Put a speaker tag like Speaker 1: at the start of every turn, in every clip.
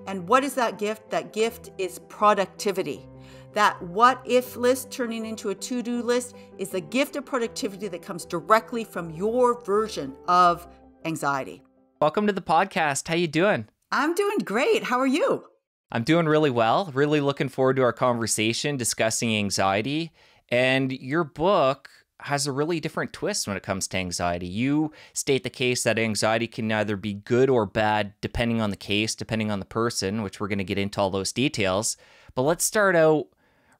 Speaker 1: And what is that gift? That gift is productivity. That what if list turning into a to-do list is the gift of productivity that comes directly from your version of anxiety.
Speaker 2: Welcome to the podcast. How you doing?
Speaker 1: I'm doing great. How are you?
Speaker 2: I'm doing really well. Really looking forward to our conversation discussing anxiety. And your book has a really different twist when it comes to anxiety. You state the case that anxiety can either be good or bad depending on the case, depending on the person, which we're going to get into all those details. But let's start out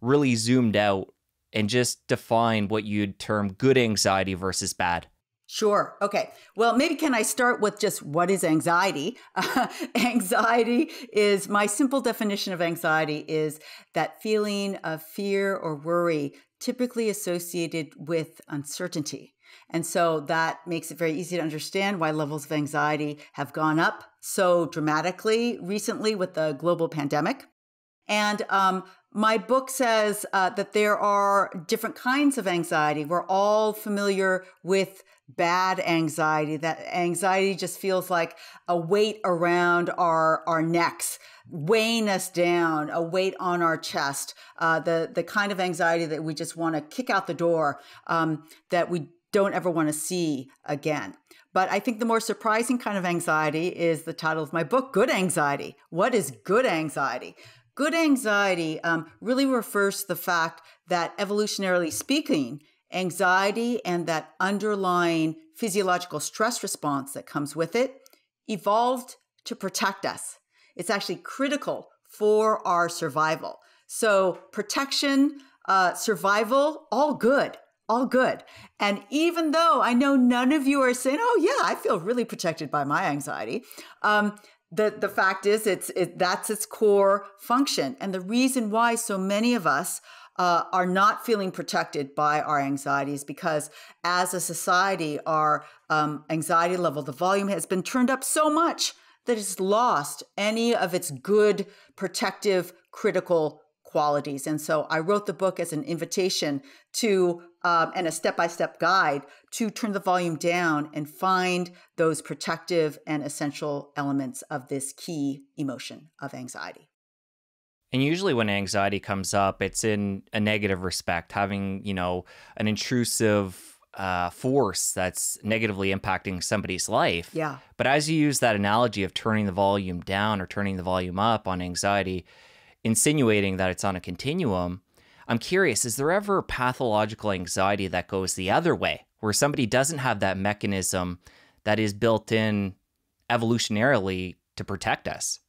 Speaker 2: really zoomed out and just define what you'd term good anxiety versus bad.
Speaker 1: Sure. Okay. Well, maybe can I start with just what is anxiety? Anxiety is, my simple definition of anxiety is that feeling of fear or worry typically associated with uncertainty. And so that makes it very easy to understand why levels of anxiety have gone up so dramatically recently with the global pandemic. And my book says that there are different kinds of anxiety. We're all familiar with bad anxiety. That anxiety just feels like a weight around our necks, weighing us down, a weight on our chest, the kind of anxiety that we just want to kick out the door, that we don't ever want to see again. But I think the more surprising kind of anxiety is the title of my book, Good Anxiety. What is good anxiety? Good anxiety really refers to the fact that evolutionarily speaking, anxiety and that underlying physiological stress response that comes with it evolved to protect us. It's actually critical for our survival. So protection, survival, all good. All good. And even though I know none of you are saying, oh yeah, I feel really protected by my anxiety, the fact is that's its core function. And the reason why so many of us are not feeling protected by our anxieties because as a society, our anxiety level, the volume has been turned up so much that it's lost any of its good, protective, critical qualities. And so I wrote the book as an invitation to, and a step-by-step guide to turn the volume down and find those protective and essential elements of this key emotion of anxiety.
Speaker 2: And usually when anxiety comes up, it's in a negative respect, having, an intrusive force that's negatively impacting somebody's life.
Speaker 1: Yeah.
Speaker 2: But as you use that analogy of turning the volume down or turning the volume up on anxiety, insinuating that it's on a continuum, I'm curious, is there ever pathological anxiety that goes the other way, where somebody doesn't have that mechanism that is built in evolutionarily to protect us?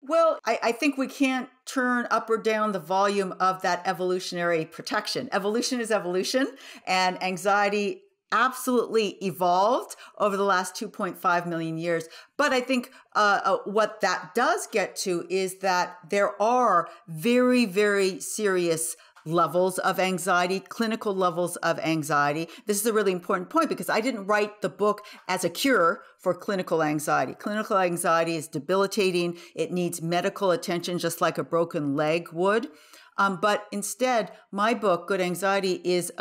Speaker 1: Well, I think we can't turn up or down the volume of that evolutionary protection. Evolution is evolution, and anxiety absolutely evolved over the last 2.5 million years. But I think what that does get to is that there are very, very serious levels of anxiety, clinical levels of anxiety. This is a really important point because I didn't write the book as a cure for clinical anxiety. Clinical anxiety is debilitating. It needs medical attention just like a broken leg would. But instead, my book, Good Anxiety, is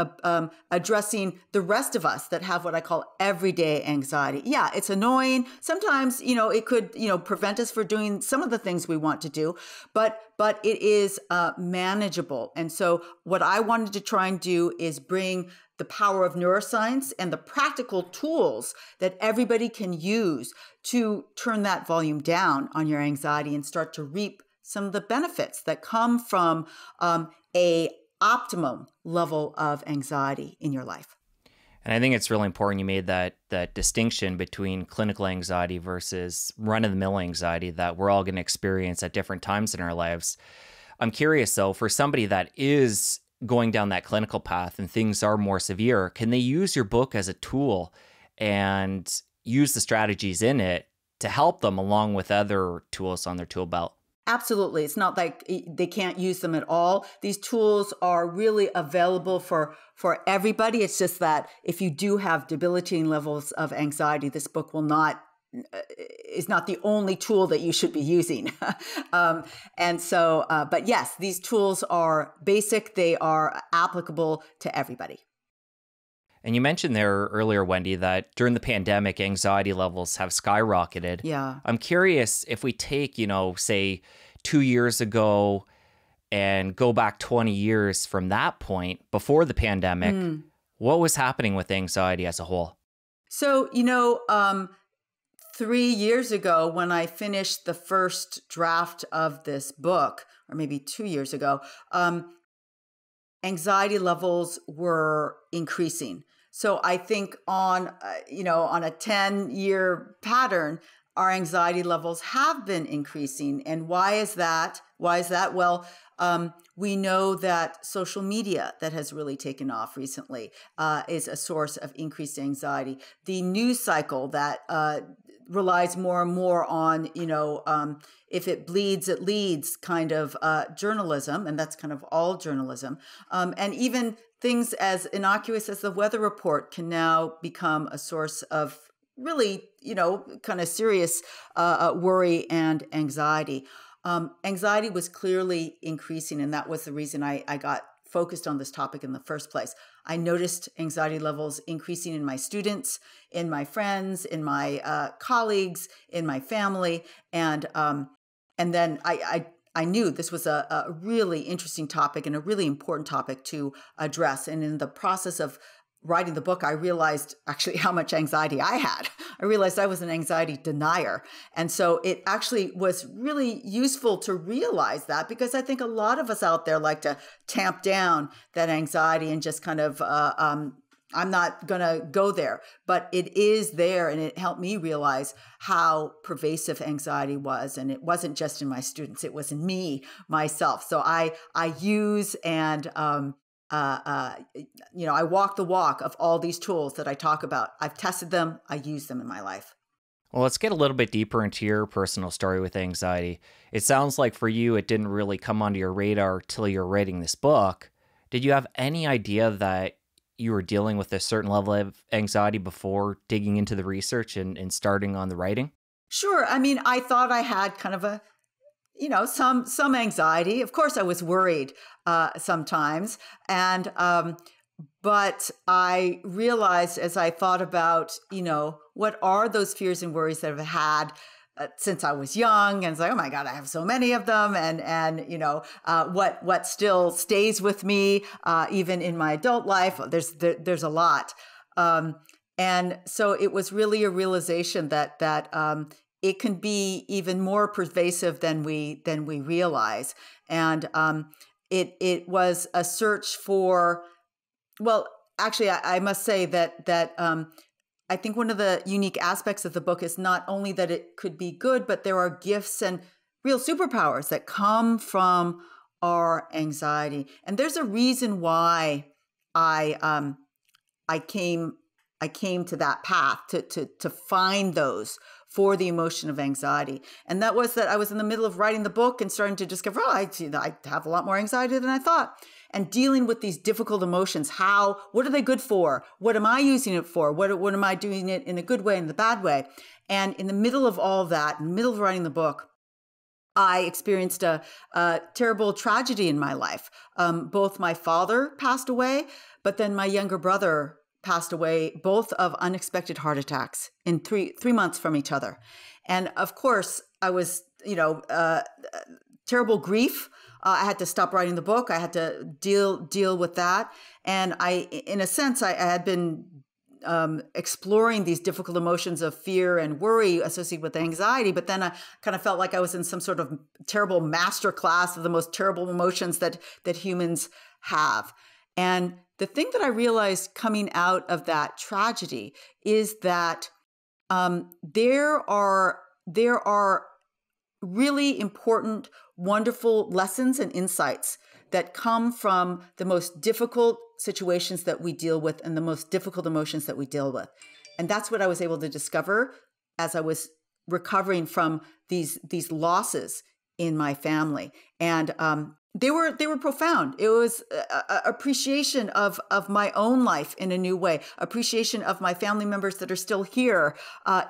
Speaker 1: addressing the rest of us that have what I call everyday anxiety. Yeah, it's annoying. Sometimes, it could, prevent us from doing some of the things we want to do, but it is manageable. And so what I wanted to try and do is bring the power of neuroscience and the practical tools that everybody can use to turn that volume down on your anxiety and start to reap some of the benefits that come from a optimum level of anxiety in your life.
Speaker 2: And I think it's really important you made that distinction between clinical anxiety versus run-of-the-mill anxiety that we're all going to experience at different times in our lives. I'm curious, though, for somebody that is going down that clinical path and things are more severe, can they use your book as a tool and use the strategies in it to help them along with other tools on their tool belt?
Speaker 1: Absolutely. It's not like they can't use them at all. These tools are really available for everybody. It's just that if you do have debilitating levels of anxiety, this book is not the only tool that you should be using. But yes, these tools are basic. They are applicable to everybody.
Speaker 2: And you mentioned there earlier, Wendy, that during the pandemic, anxiety levels have skyrocketed.
Speaker 1: Yeah.
Speaker 2: I'm curious if we take, say 2 years ago and go back 20 years from that point before the pandemic, what was happening with anxiety as a whole?
Speaker 1: So, 3 years ago, when I finished the first draft of this book, or maybe 2 years ago, anxiety levels were increasing. So I think on a 10-year pattern, our anxiety levels have been increasing. And why is that? Well, we know that social media that has really taken off recently is a source of increased anxiety. The news cycle that relies more and more on, if it bleeds, it leads kind of journalism, and that's kind of all journalism. And even things as innocuous as the weather report can now become a source of really, kind of serious worry and anxiety. Anxiety was clearly increasing, and that was the reason I got focused on this topic in the first place. I noticed anxiety levels increasing in my students, in my friends, in my colleagues, in my family, and then I knew this was a really interesting topic and a really important topic to address. And in the process of writing the book, I realized actually how much anxiety I had. I realized I was an anxiety denier. And so it actually was really useful to realize that, because I think a lot of us out there like to tamp down that anxiety and just kind of, I'm not going to go there, but it is there. And it helped me realize how pervasive anxiety was. And it wasn't just in my students, it was in me, myself. So I use and, I walk the walk of all these tools that I talk about. I've tested them. I use them in my life.
Speaker 2: Well, let's get a little bit deeper into your personal story with anxiety. It sounds like for you, it didn't really come onto your radar till you're writing this book. Did you have any idea that you were dealing with a certain level of anxiety before digging into the research and starting on the writing?
Speaker 1: Sure. I mean, I thought I had kind of some anxiety. Of course, I was worried sometimes, and but I realized as I thought about what are those fears and worries that I've had since I was young, and it's like, oh my God, I have so many of them, and what still stays with me even in my adult life. There's a lot, and so it was really a realization that it can be even more pervasive than we realize. And it was a search for, well, actually, I must say that I think one of the unique aspects of the book is not only that it could be good, but there are gifts and real superpowers that come from our anxiety. And there's a reason why I came to that path to find those for the emotion of anxiety. And that was that I was in the middle of writing the book and starting to discover, I have a lot more anxiety than I thought. And dealing with these difficult emotions, what are they good for? What am I using it for? What am I doing it in a good way and the bad way? And in the middle of all of that, in the middle of writing the book, I experienced a terrible tragedy in my life. Both my father passed away, but then my younger brother passed away, both of unexpected heart attacks in three months from each other. And of course, I was, terrible grief. I had to stop writing the book. I had to deal with that. And in a sense, I had been exploring these difficult emotions of fear and worry associated with anxiety. But then I kind of felt like I was in some sort of terrible master class of the most terrible emotions that humans have. And the thing that I realized coming out of that tragedy is that there are really important, wonderful lessons and insights that come from the most difficult situations that we deal with and the most difficult emotions that we deal with. And that's what I was able to discover as I was recovering from these losses in my family. And they were profound. It was appreciation of my own life in a new way, appreciation of my family members that are still here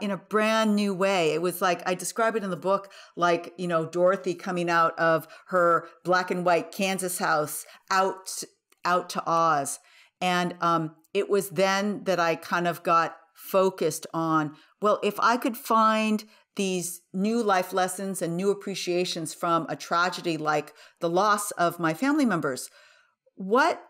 Speaker 1: in a brand new way. It was like, I describe it in the book, like, Dorothy coming out of her black and white Kansas house out to Oz. And it was then that I kind of got focused on, well, if I could find these new life lessons and new appreciations from a tragedy like the loss of my family members, what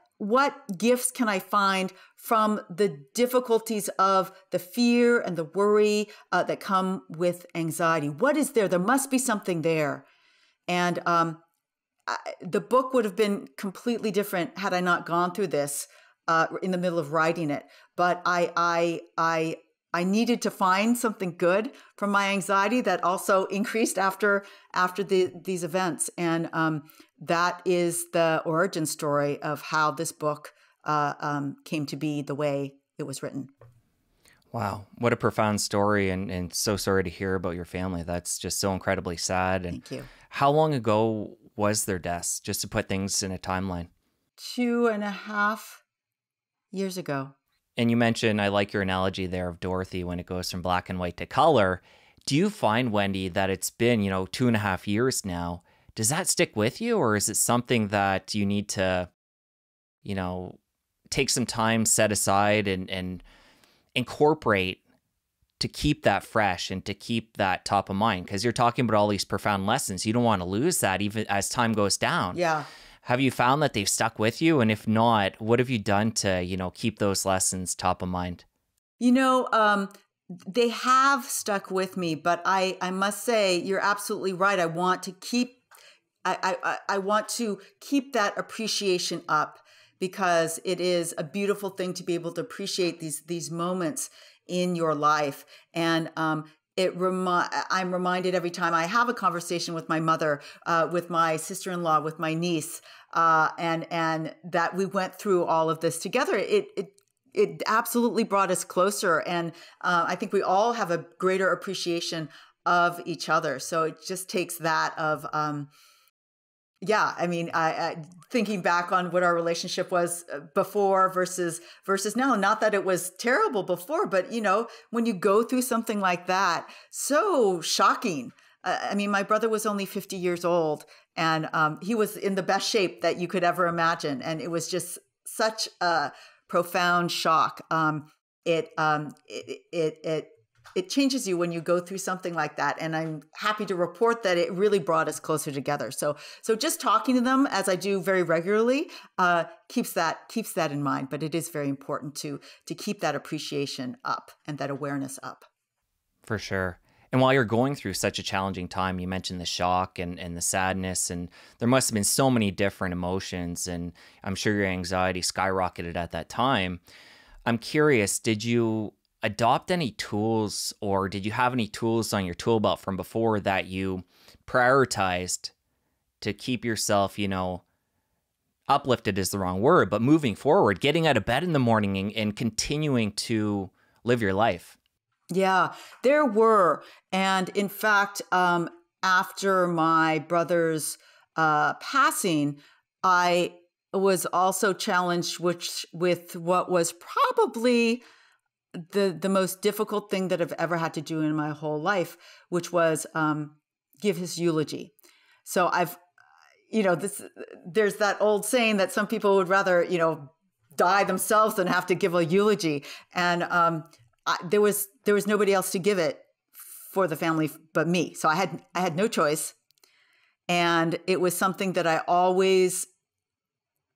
Speaker 1: gifts can I find from the difficulties of the fear and the worry that come with anxiety? What is there? There must be something there. And the book would have been completely different had I not gone through this in the middle of writing it. But I needed to find something good from my anxiety that also increased after these events. And that is the origin story of how this book came to be the way it was written.
Speaker 2: Wow. What a profound story. And so sorry to hear about your family. That's just so incredibly sad. And
Speaker 1: Thank you.
Speaker 2: how long ago was their deaths, just to put things in a timeline?
Speaker 1: 2.5 years ago.
Speaker 2: And you mentioned, I like your analogy there of Dorothy when it goes from black and white to color. Do you find, Wendy, that it's been, 2.5 years now? Does that stick with you, or is it something that you need to, take some time set aside and incorporate to keep that fresh and to keep that top of mind? Because you're talking about all these profound lessons. You don't want to lose that even as time goes down.
Speaker 1: Yeah.
Speaker 2: Have you found that they've stuck with you? And if not, what have you done to, keep those lessons top of mind?
Speaker 1: They have stuck with me, but I must say you're absolutely right. I want to keep that appreciation up, because it is a beautiful thing to be able to appreciate these moments in your life. And I'm reminded every time I have a conversation with my mother, with my sister-in-law, with my niece, and that we went through all of this together. It absolutely brought us closer, and I think we all have a greater appreciation of each other. So it just takes that of. I thinking back on what our relationship was before versus now. Not that it was terrible before, but when you go through something like that, so shocking. My brother was only 50 years old, and he was in the best shape that you could ever imagine, and it was just such a profound shock. It changes you when you go through something like that. And I'm happy to report that it really brought us closer together. So just talking to them, as I do very regularly, keeps that in mind. But it is very important to keep that appreciation up and that awareness up.
Speaker 2: For sure. And while you're going through such a challenging time, you mentioned the shock and the sadness, and there must have been so many different emotions. And I'm sure your anxiety skyrocketed at that time. I'm curious, did you adopt any tools, or did you have any tools on your tool belt from before that you prioritized to keep yourself, uplifted is the wrong word, but moving forward, getting out of bed in the morning and continuing to live your life?
Speaker 1: Yeah, there were. And in fact, after my brother's passing, I was also challenged with what was probably the most difficult thing that I've ever had to do in my whole life, which was give his eulogy. So there's that old saying that some people would rather, die themselves than have to give a eulogy. And there was nobody else to give it for the family but me. So I had no choice. And it was something that I always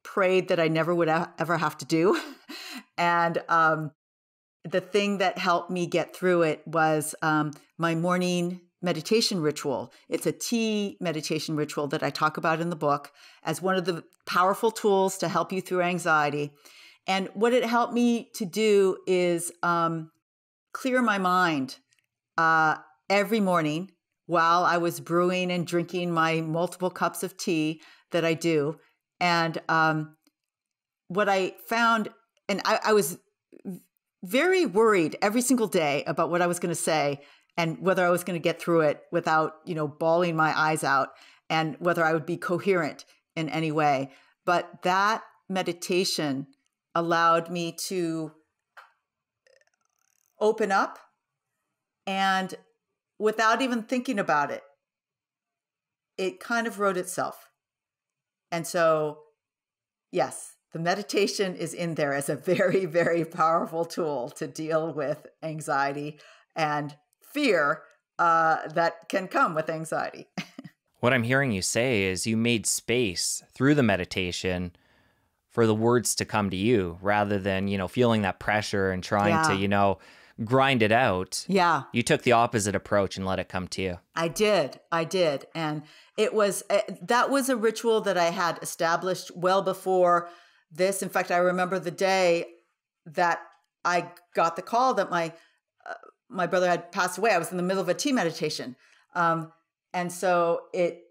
Speaker 1: prayed that I never would ever have to do. And the thing that helped me get through it was my morning meditation ritual. It's a tea meditation ritual that I talk about in the book as one of the powerful tools to help you through anxiety. And what it helped me to do is clear my mind every morning while I was brewing and drinking my multiple cups of tea that I do. And what I found, and I was very worried every single day about what I was going to say and whether I was going to get through it without, bawling my eyes out, and whether I would be coherent in any way. But that meditation allowed me to open up, and without even thinking about it, it kind of wrote itself. And so, yes, the meditation is in there as a very, very powerful tool to deal with anxiety and fear that can come with anxiety.
Speaker 2: What I'm hearing you say is you made space through the meditation for the words to come to you rather than, feeling that pressure and trying
Speaker 1: Yeah.
Speaker 2: to, grind it out.
Speaker 1: Yeah.
Speaker 2: You took the opposite approach and let it come to you.
Speaker 1: I did. And it was, that was a ritual that I had established well before this. In fact, I remember the day that I got the call that my brother had passed away. I was in the middle of a tea meditation. And so it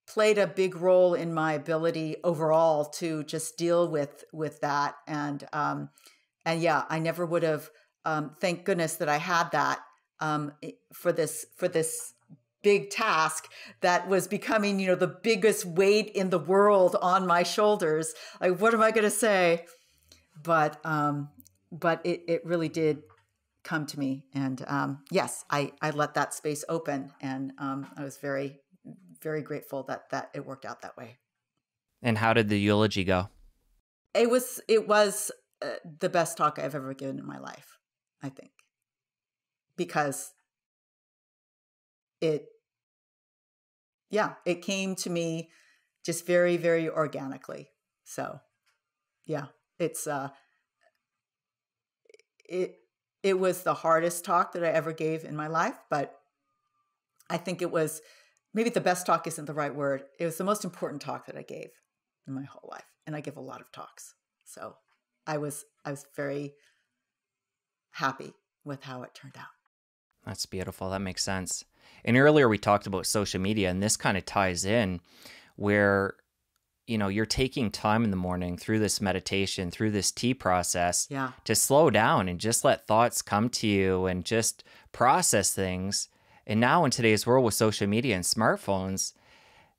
Speaker 1: played a big role in my ability overall to just deal with that. And yeah, I never would have, thank goodness that I had that, for this big task that was becoming, the biggest weight in the world on my shoulders. Like, what am I going to say? But it really did come to me. And yes, I let that space open, and I was very, very grateful that it worked out that way.
Speaker 2: And how did the eulogy go?
Speaker 1: It was the best talk I've ever given in my life, I think, because it came to me just very, very organically. So yeah, it's it was the hardest talk that I ever gave in my life, but I think it was, maybe the best talk isn't the right word. It was the most important talk that I gave in my whole life. And I give a lot of talks. So I was very happy with how it turned out.
Speaker 2: That's beautiful. That makes sense. And earlier we talked about social media, and this kind of ties in where, you're taking time in the morning through this meditation, through this tea process, to slow down and just let thoughts come to you and just process things. And now in today's world with social media and smartphones,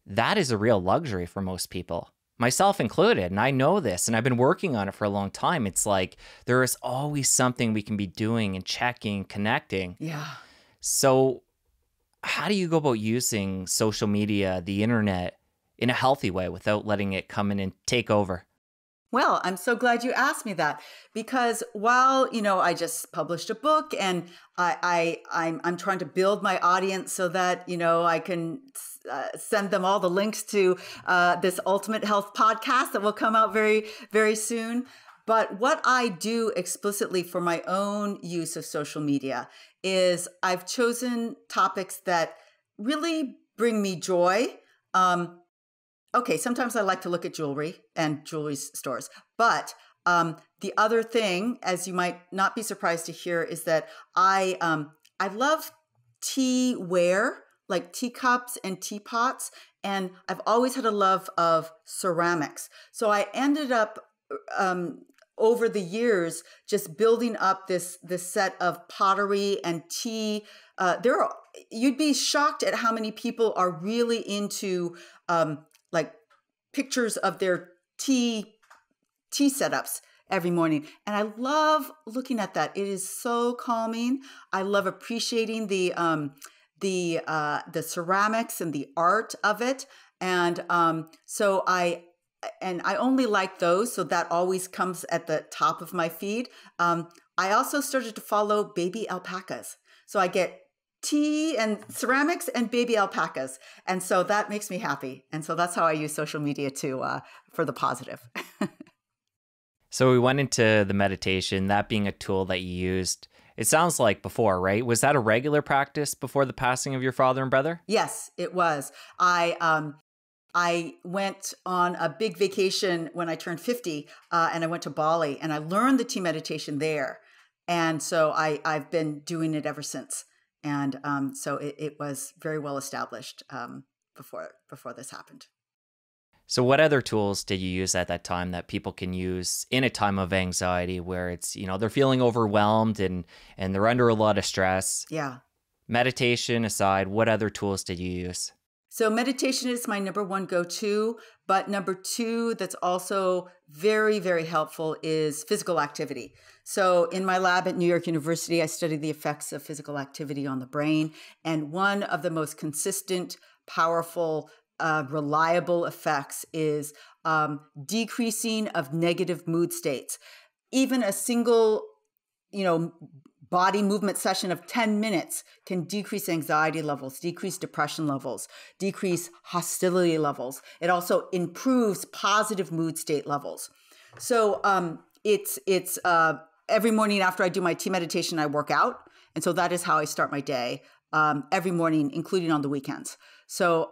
Speaker 2: that is a real luxury for most people, myself included. And I know this, and I've been working on it for a long time. It's like there is always something we can be doing and checking, connecting.
Speaker 1: Yeah.
Speaker 2: So how do you go about using social media, the internet, in a healthy way without letting it come in and take over?
Speaker 1: Well, I'm so glad you asked me that, because while, I just published a book, and I'm trying to build my audience so that, I can send them all the links to this Ultimate Health podcast that will come out very, very soon. But what I do explicitly for my own use of social media is I've chosen topics that really bring me joy. Okay, sometimes I like to look at jewelry and jewelry stores, but the other thing, as you might not be surprised to hear, is that I love tea ware, like teacups and teapots, and I've always had a love of ceramics. So I ended up over the years just building up this set of pottery and tea. You'd be shocked at how many people are really into like pictures of their tea setups every morning. And I love looking at that. It is so calming. I love appreciating the ceramics and the art of it. And so I only like those. So that always comes at the top of my feed. I also started to follow baby alpacas. So I get tea and ceramics and baby alpacas. And so that makes me happy. And so that's how I use social media for the positive.
Speaker 2: So we went into the meditation, that being a tool that you used, it sounds like before, right? Was that a regular practice before the passing of your father and brother?
Speaker 1: Yes, it was. I went on a big vacation when I turned 50, and I went to Bali, and I learned the tea meditation there. And so I've been doing it ever since. And so it was very well established before this happened.
Speaker 2: So what other tools did you use at that time that people can use in a time of anxiety where it's, they're feeling overwhelmed and they're under a lot of stress?
Speaker 1: Yeah.
Speaker 2: Meditation aside, what other tools did you use?
Speaker 1: So meditation is my number one go-to, but number two that's also very, very helpful is physical activity. So in my lab at New York University, I study the effects of physical activity on the brain. And one of the most consistent, powerful reliable effects is decreasing of negative mood states. Even a single, body movement session of 10 minutes can decrease anxiety levels, decrease depression levels, decrease hostility levels. It also improves positive mood state levels. So it's every morning after I do my tea meditation, I work out. And so that is how I start my day every morning, including on the weekends. So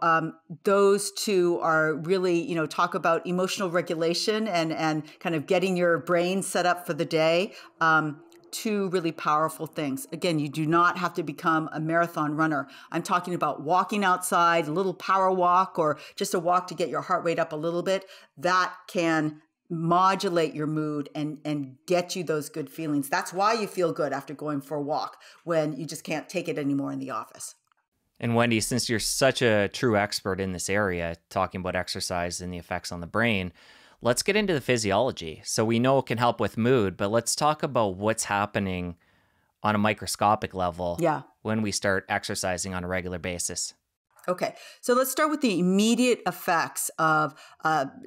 Speaker 1: those two are really, talk about emotional regulation and kind of getting your brain set up for the day. Two really powerful things. Again, you do not have to become a marathon runner. I'm talking about walking outside, a little power walk, or just a walk to get your heart rate up a little bit. That can modulate your mood and get you those good feelings. That's why you feel good after going for a walk when you just can't take it anymore in the office.
Speaker 2: And Wendy, since you're such a true expert in this area, talking about exercise and the effects on the brain, let's get into the physiology. So we know it can help with mood, but let's talk about what's happening on a microscopic level when we start exercising on a regular basis.
Speaker 1: Okay, so let's start with the immediate effects of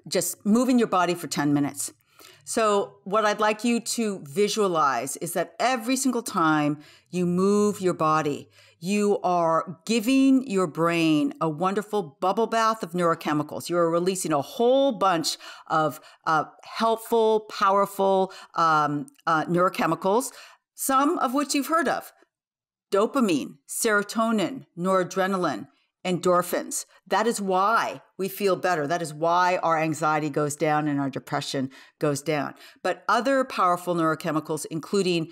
Speaker 1: just moving your body for 10 minutes. So what I'd like you to visualize is that every single time you move your body, you are giving your brain a wonderful bubble bath of neurochemicals. You're releasing a whole bunch of helpful, powerful neurochemicals, some of which you've heard of: dopamine, serotonin, noradrenaline, endorphins. That is why we feel better. That is why our anxiety goes down and our depression goes down. But other powerful neurochemicals, including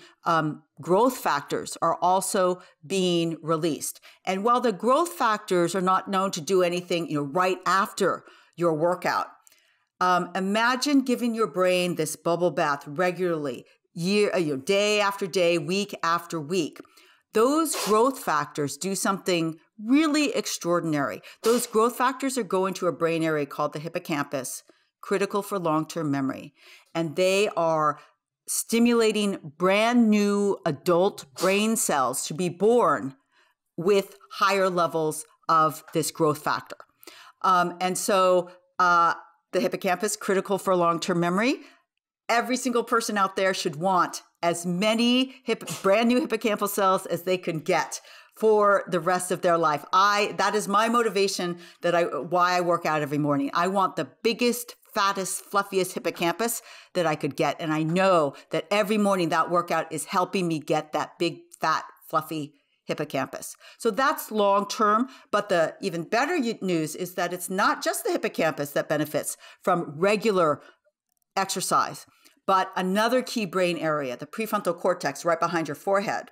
Speaker 1: growth factors, are also being released. And while the growth factors are not known to do anything, right after your workout, imagine giving your brain this bubble bath regularly, day after day, week after week. Those growth factors do something really extraordinary. Those growth factors are going to a brain area called the hippocampus, critical for long-term memory. And they are stimulating brand new adult brain cells to be born with higher levels of this growth factor. And so the hippocampus, critical for long-term memory. Every single person out there should want as many brand new hippocampal cells as they can get for the rest of their life. That is my motivation, why I work out every morning. I want the biggest, fattest, fluffiest hippocampus that I could get. And I know that every morning that workout is helping me get that big, fat, fluffy hippocampus. So that's long term. But the even better news is that it's not just the hippocampus that benefits from regular exercise, but another key brain area, the prefrontal cortex right behind your forehead,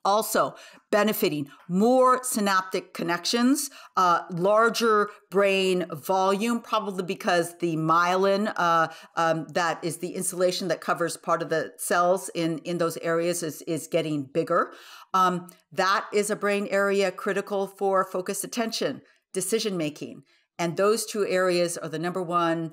Speaker 1: also benefiting more synaptic connections, larger brain volume, probably because the myelin, that is the insulation that covers part of the cells in those areas, is getting bigger. That is a brain area critical for focused attention, decision making. And those two areas are the number one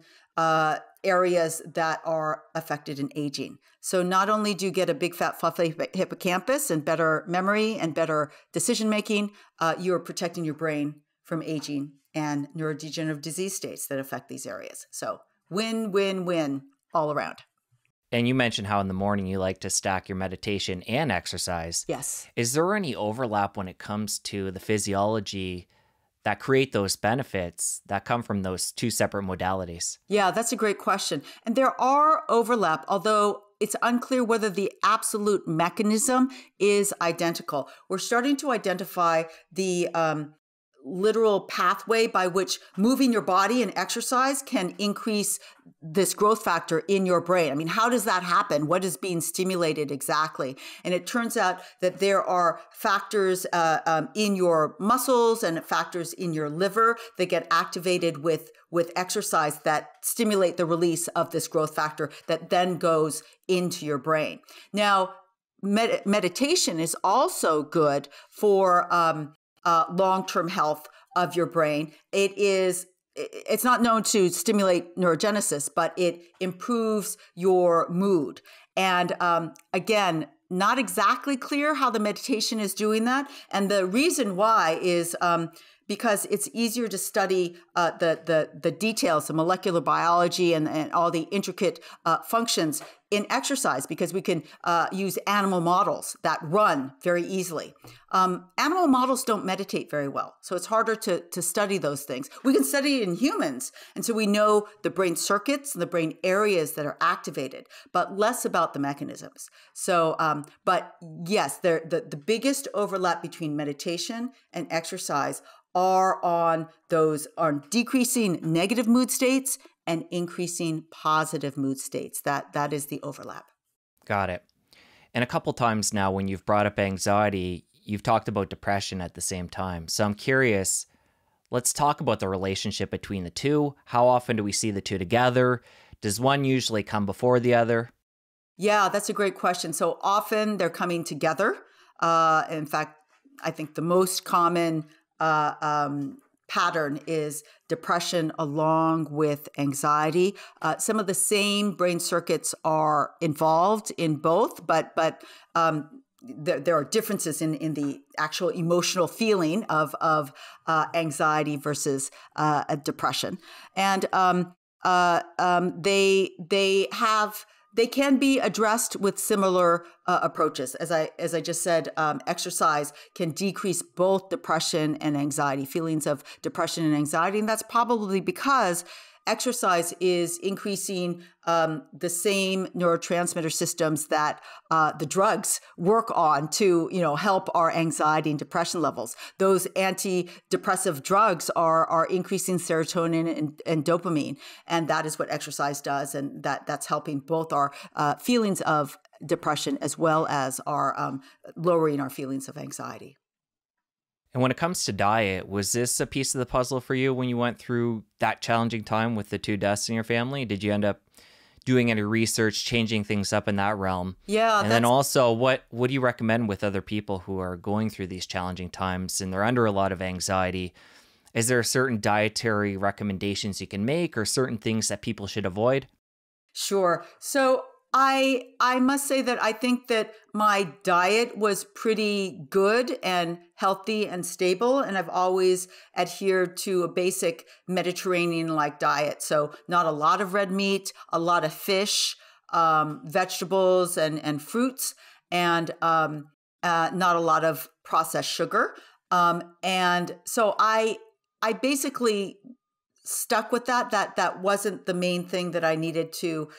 Speaker 1: areas that are affected in aging. So not only do you get a big fat fluffy hippocampus and better memory and better decision making, you are protecting your brain from aging and neurodegenerative disease states that affect these areas. So win, win, win all around.
Speaker 2: And you mentioned how in the morning you like to stack your meditation and exercise.
Speaker 1: Yes.
Speaker 2: Is there any overlap when it comes to the physiology that create those benefits that come from those two separate modalities?
Speaker 1: Yeah, that's a great question. And there are overlap, although it's unclear whether the absolute mechanism is identical. We're starting to identify the literal pathway by which moving your body and exercise can increase this growth factor in your brain. I mean, how does that happen? What is being stimulated exactly? And it turns out that there are factors in your muscles and factors in your liver that get activated with exercise that stimulate the release of this growth factor that then goes into your brain. Now, meditation is also good for long-term health of your brain. It's not known to stimulate neurogenesis, but it improves your mood. And again, not exactly clear how the meditation is doing that. And the reason why is because it's easier to study the details, the molecular biology and all the intricate functions in exercise, because we can use animal models that run very easily. Animal models don't meditate very well, so it's harder to study those things. We can study it in humans, and so we know the brain circuits and the brain areas that are activated, but less about the mechanisms. So, but yes, the biggest overlap between meditation and exercise are on decreasing negative mood states and increasing positive mood states. That is the overlap.
Speaker 2: Got it. And a couple times now when you've brought up anxiety, you've talked about depression at the same time. So I'm curious, let's talk about the relationship between the two. How often do we see the two together? Does one usually come before the other?
Speaker 1: Yeah, that's a great question. So often they're coming together. In fact, I think the most common pattern is depression along with anxiety. Some of the same brain circuits are involved in both, but there are differences in the actual emotional feeling of anxiety versus depression, and they can be addressed with similar approaches. As I just said, exercise can decrease both depression and anxiety, feelings of depression and anxiety. And that's probably because exercise is increasing the same neurotransmitter systems that the drugs work on to, help our anxiety and depression levels. Those antidepressive drugs are increasing serotonin and dopamine, and that is what exercise does, and that's helping both our feelings of depression as well as our lowering our feelings of anxiety.
Speaker 2: And when it comes to diet, was this a piece of the puzzle for you when you went through that challenging time with the two deaths in your family? Did you end up doing any research, changing things up in that realm?
Speaker 1: Yeah.
Speaker 2: And then also, what do you recommend with other people who are going through these challenging times and they're under a lot of anxiety? Is there certain dietary recommendations you can make or certain things that people should avoid?
Speaker 1: Sure. So I must say that I think that my diet was pretty good and healthy and stable, and I've always adhered to a basic Mediterranean-like diet. So not a lot of red meat, a lot of fish, vegetables and fruits, and not a lot of processed sugar. And so I basically stuck with that. That wasn't the main thing that I needed to.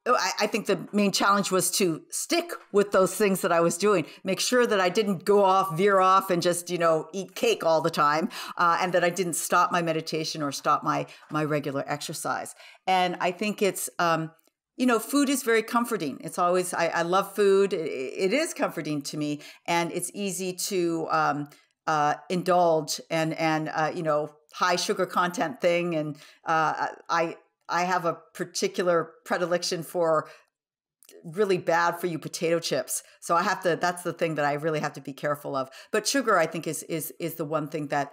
Speaker 1: I think the main challenge was to stick with those things that I was doing, make sure that I didn't veer off and just, eat cake all the time, and that I didn't stop my meditation or stop my regular exercise. And I think it's, food is very comforting. It's always, I love food. It is comforting to me, and it's easy to indulge and high sugar content thing. And I have a particular predilection for really bad for you potato chips. So that's the thing that I really have to be careful of. But sugar, I think, is the one thing that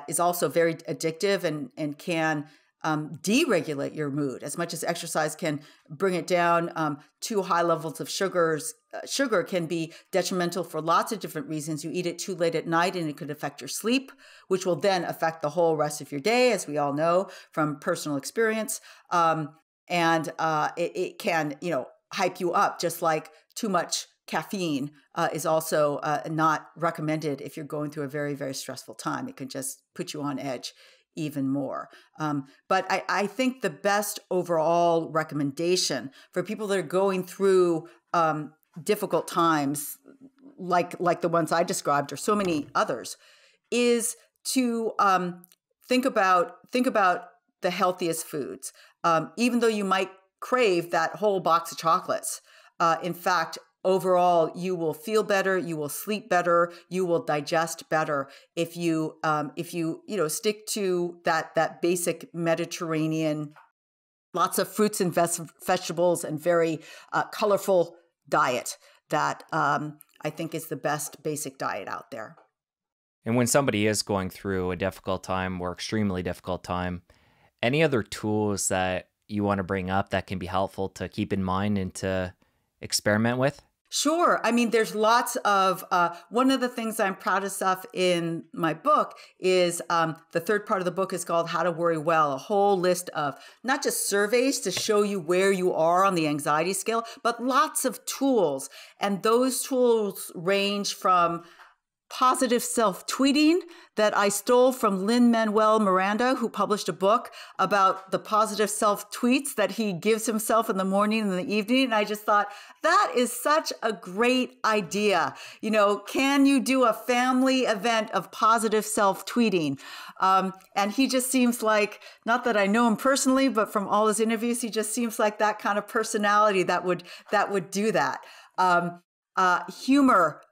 Speaker 1: is also very addictive and can deregulate your mood as much as exercise can bring it down. Too high levels of sugar can be detrimental for lots of different reasons. You eat it too late at night and it could affect your sleep, which will then affect the whole rest of your day, as we all know from personal experience. It can, hype you up, just like too much caffeine is also not recommended if you're going through a very, very stressful time. It can just put you on edge even more. But I think the best overall recommendation for people that are going through difficult times, like the ones I described, or so many others, is to think about the healthiest foods. Even though you might crave that whole box of chocolates, in fact, overall, you will feel better, you will sleep better, you will digest better if you stick to that basic Mediterranean, lots of fruits and vegetables and very colorful diet that I think is the best basic diet out there.
Speaker 2: And when somebody is going through a difficult time or extremely difficult time, any other tools that you want to bring up that can be helpful to keep in mind and to experiment with?
Speaker 1: Sure. I mean, there's lots of, one of the things I'm proudest of in my book is the third part of the book is called How to Worry Well, a whole list of not just surveys to show you where you are on the anxiety scale, but lots of tools. And those tools range from positive self-tweeting that I stole from Lin-Manuel Miranda, who published a book about the positive self-tweets that he gives himself in the morning and the evening. And I just thought, that is such a great idea. You know, can you do a family event of positive self-tweeting? And he just seems like, not that I know him personally, but from all his interviews, he just seems like that kind of personality that would do that. Humor.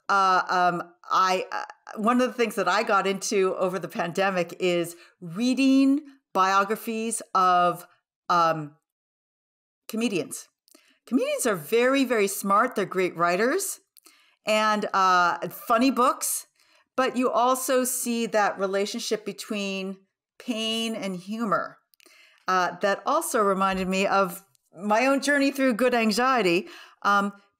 Speaker 1: One of the things that I got into over the pandemic is reading biographies of comedians. Comedians are very, very smart. They're great writers and funny books, but you also see that relationship between pain and humor. That also reminded me of my own journey through good anxiety,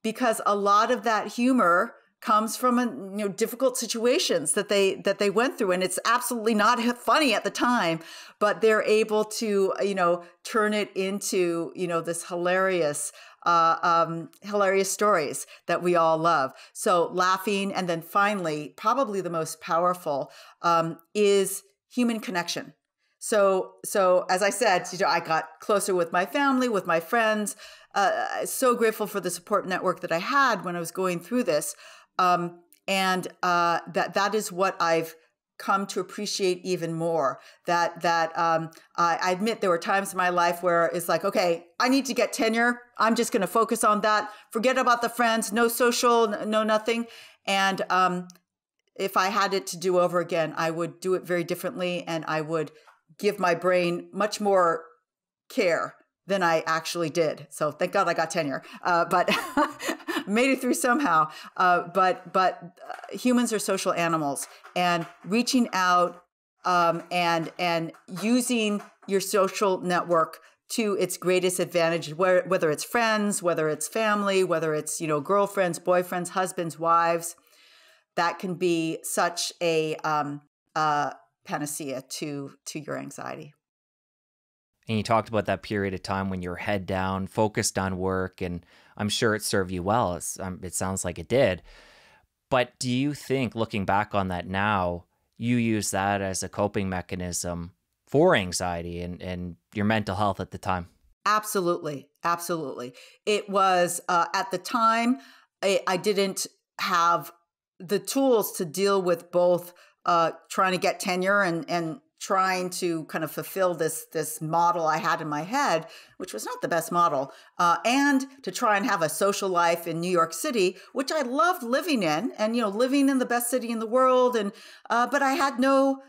Speaker 1: because a lot of that humor comes from difficult situations that they went through, and it's absolutely not funny at the time, but they're able to turn it into this hilarious stories that we all love. So laughing, and then finally, probably the most powerful is human connection. So as I said, I got closer with my family, with my friends. So grateful for the support network that I had when I was going through this. And that is what I've come to appreciate even more. I admit there were times in my life where it's like, okay, I need to get tenure. I'm just going to focus on that. Forget about the friends, no social, no nothing. And if I had it to do over again, I would do it very differently, and I would give my brain much more care than I actually did. So thank God I got tenure, but made it through somehow. But humans are social animals, and reaching out and using your social network to its greatest advantage, whether it's friends, whether it's family, whether it's girlfriends, boyfriends, husbands, wives, that can be such a panacea to your anxiety.
Speaker 2: And you talked about that period of time when you're head down, focused on work, and I'm sure it served you well. It sounds like it did. But do you think, looking back on that now, you use that as a coping mechanism for anxiety and your mental health at the time?
Speaker 1: Absolutely. Absolutely. It was, at the time, I didn't have the tools to deal with both trying to get tenure and trying to kind of fulfill this model I had in my head, which was not the best model, and to try and have a social life in New York City, which I loved living in, and living in the best city in the world, and but I had no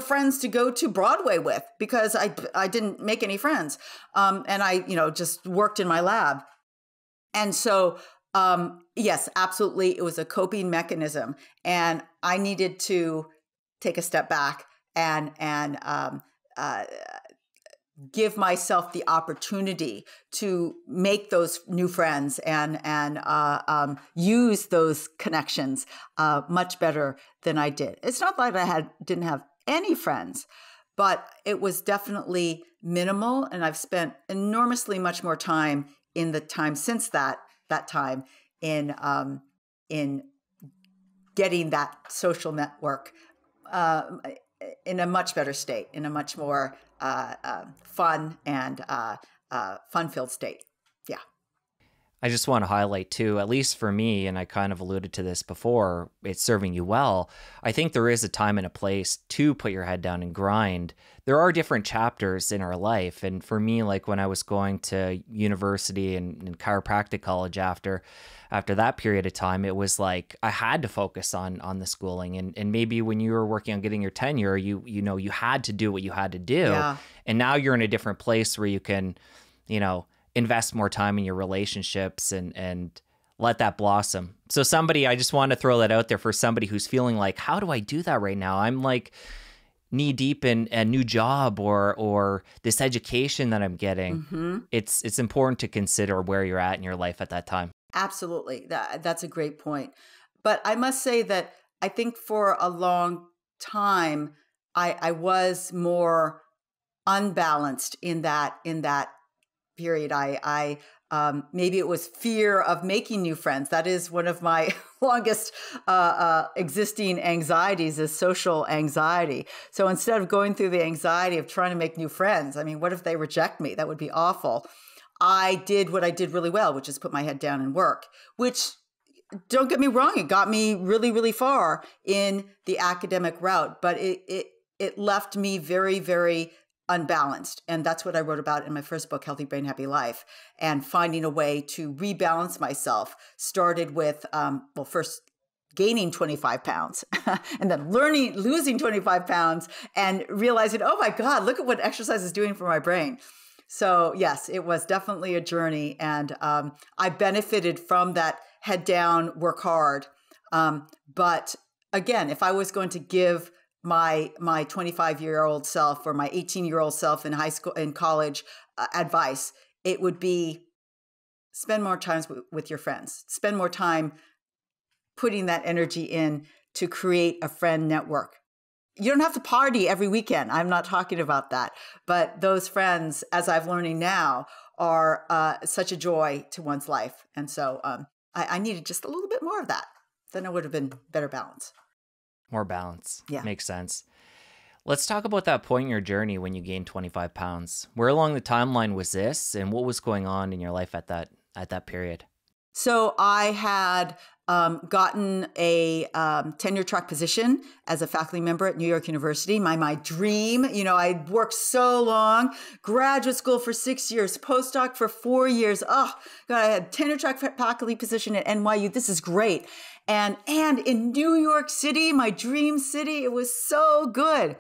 Speaker 1: friends to go to Broadway with because I didn't make any friends, and I just worked in my lab, and so yes, absolutely, it was a coping mechanism, and I needed to take a step back and give myself the opportunity to make those new friends and use those connections much better than I did. It's not like I didn't have any friends, but it was definitely minimal, and I've spent enormously much more time in the time since that time in getting that social network in a much better state, in a much more fun and fun-filled state. Yeah.
Speaker 2: I just want to highlight too, at least for me, and I kind of alluded to this before, it's serving you well. I think there is a time and a place to put your head down and grind. There are different chapters in our life. And for me, like when I was going to university and chiropractic college after that period of time, it was like I had to focus on the schooling. And maybe when you were working on getting your tenure, you had to do what you had to do.
Speaker 1: Yeah.
Speaker 2: And now you're in a different place where you can, invest more time in your relationships and let that blossom. So I just want to throw that out there for somebody who's feeling like, how do I do that right now? I'm like knee deep in a new job or this education that I'm getting.
Speaker 1: Mm-hmm.
Speaker 2: It's important to consider where you're at in your life at that time.
Speaker 1: Absolutely. That's a great point. But I must say that I think for a long time, I was more unbalanced in that period. Maybe it was fear of making new friends. That is one of my longest existing anxieties, is social anxiety. So instead of going through the anxiety of trying to make new friends, I mean, what if they reject me? That would be awful. I did what I did really well, which is put my head down and work, which, don't get me wrong, it got me really, really far in the academic route, but it left me very, very unbalanced. And that's what I wrote about in my first book, Healthy Brain, Happy Life. And finding a way to rebalance myself started with, first gaining 25 pounds and then losing 25 pounds and realizing, oh my God, look at what exercise is doing for my brain. So yes, it was definitely a journey. And I benefited from that head down, work hard. But again, if I was going to give my 25-year-old self or my 18-year-old self in high school, in college, advice, it would be spend more time with your friends. Spend more time putting that energy in to create a friend network. You don't have to party every weekend. I'm not talking about that. But those friends, as I'm learning now, are such a joy to one's life. And so I needed just a little bit more of that. Then it would have been better balance.
Speaker 2: More balance.
Speaker 1: Yeah.
Speaker 2: Makes sense. Let's talk about that point in your journey when you gained 25 pounds. Where along the timeline was this, and what was going on in your life at that period?
Speaker 1: So I had gotten a tenure track position as a faculty member at New York University. My dream. I worked so long, graduate school for 6 years, postdoc for 4 years. Oh God, I had tenure track faculty position at NYU. This is great. And in New York City, my dream city, it was so good.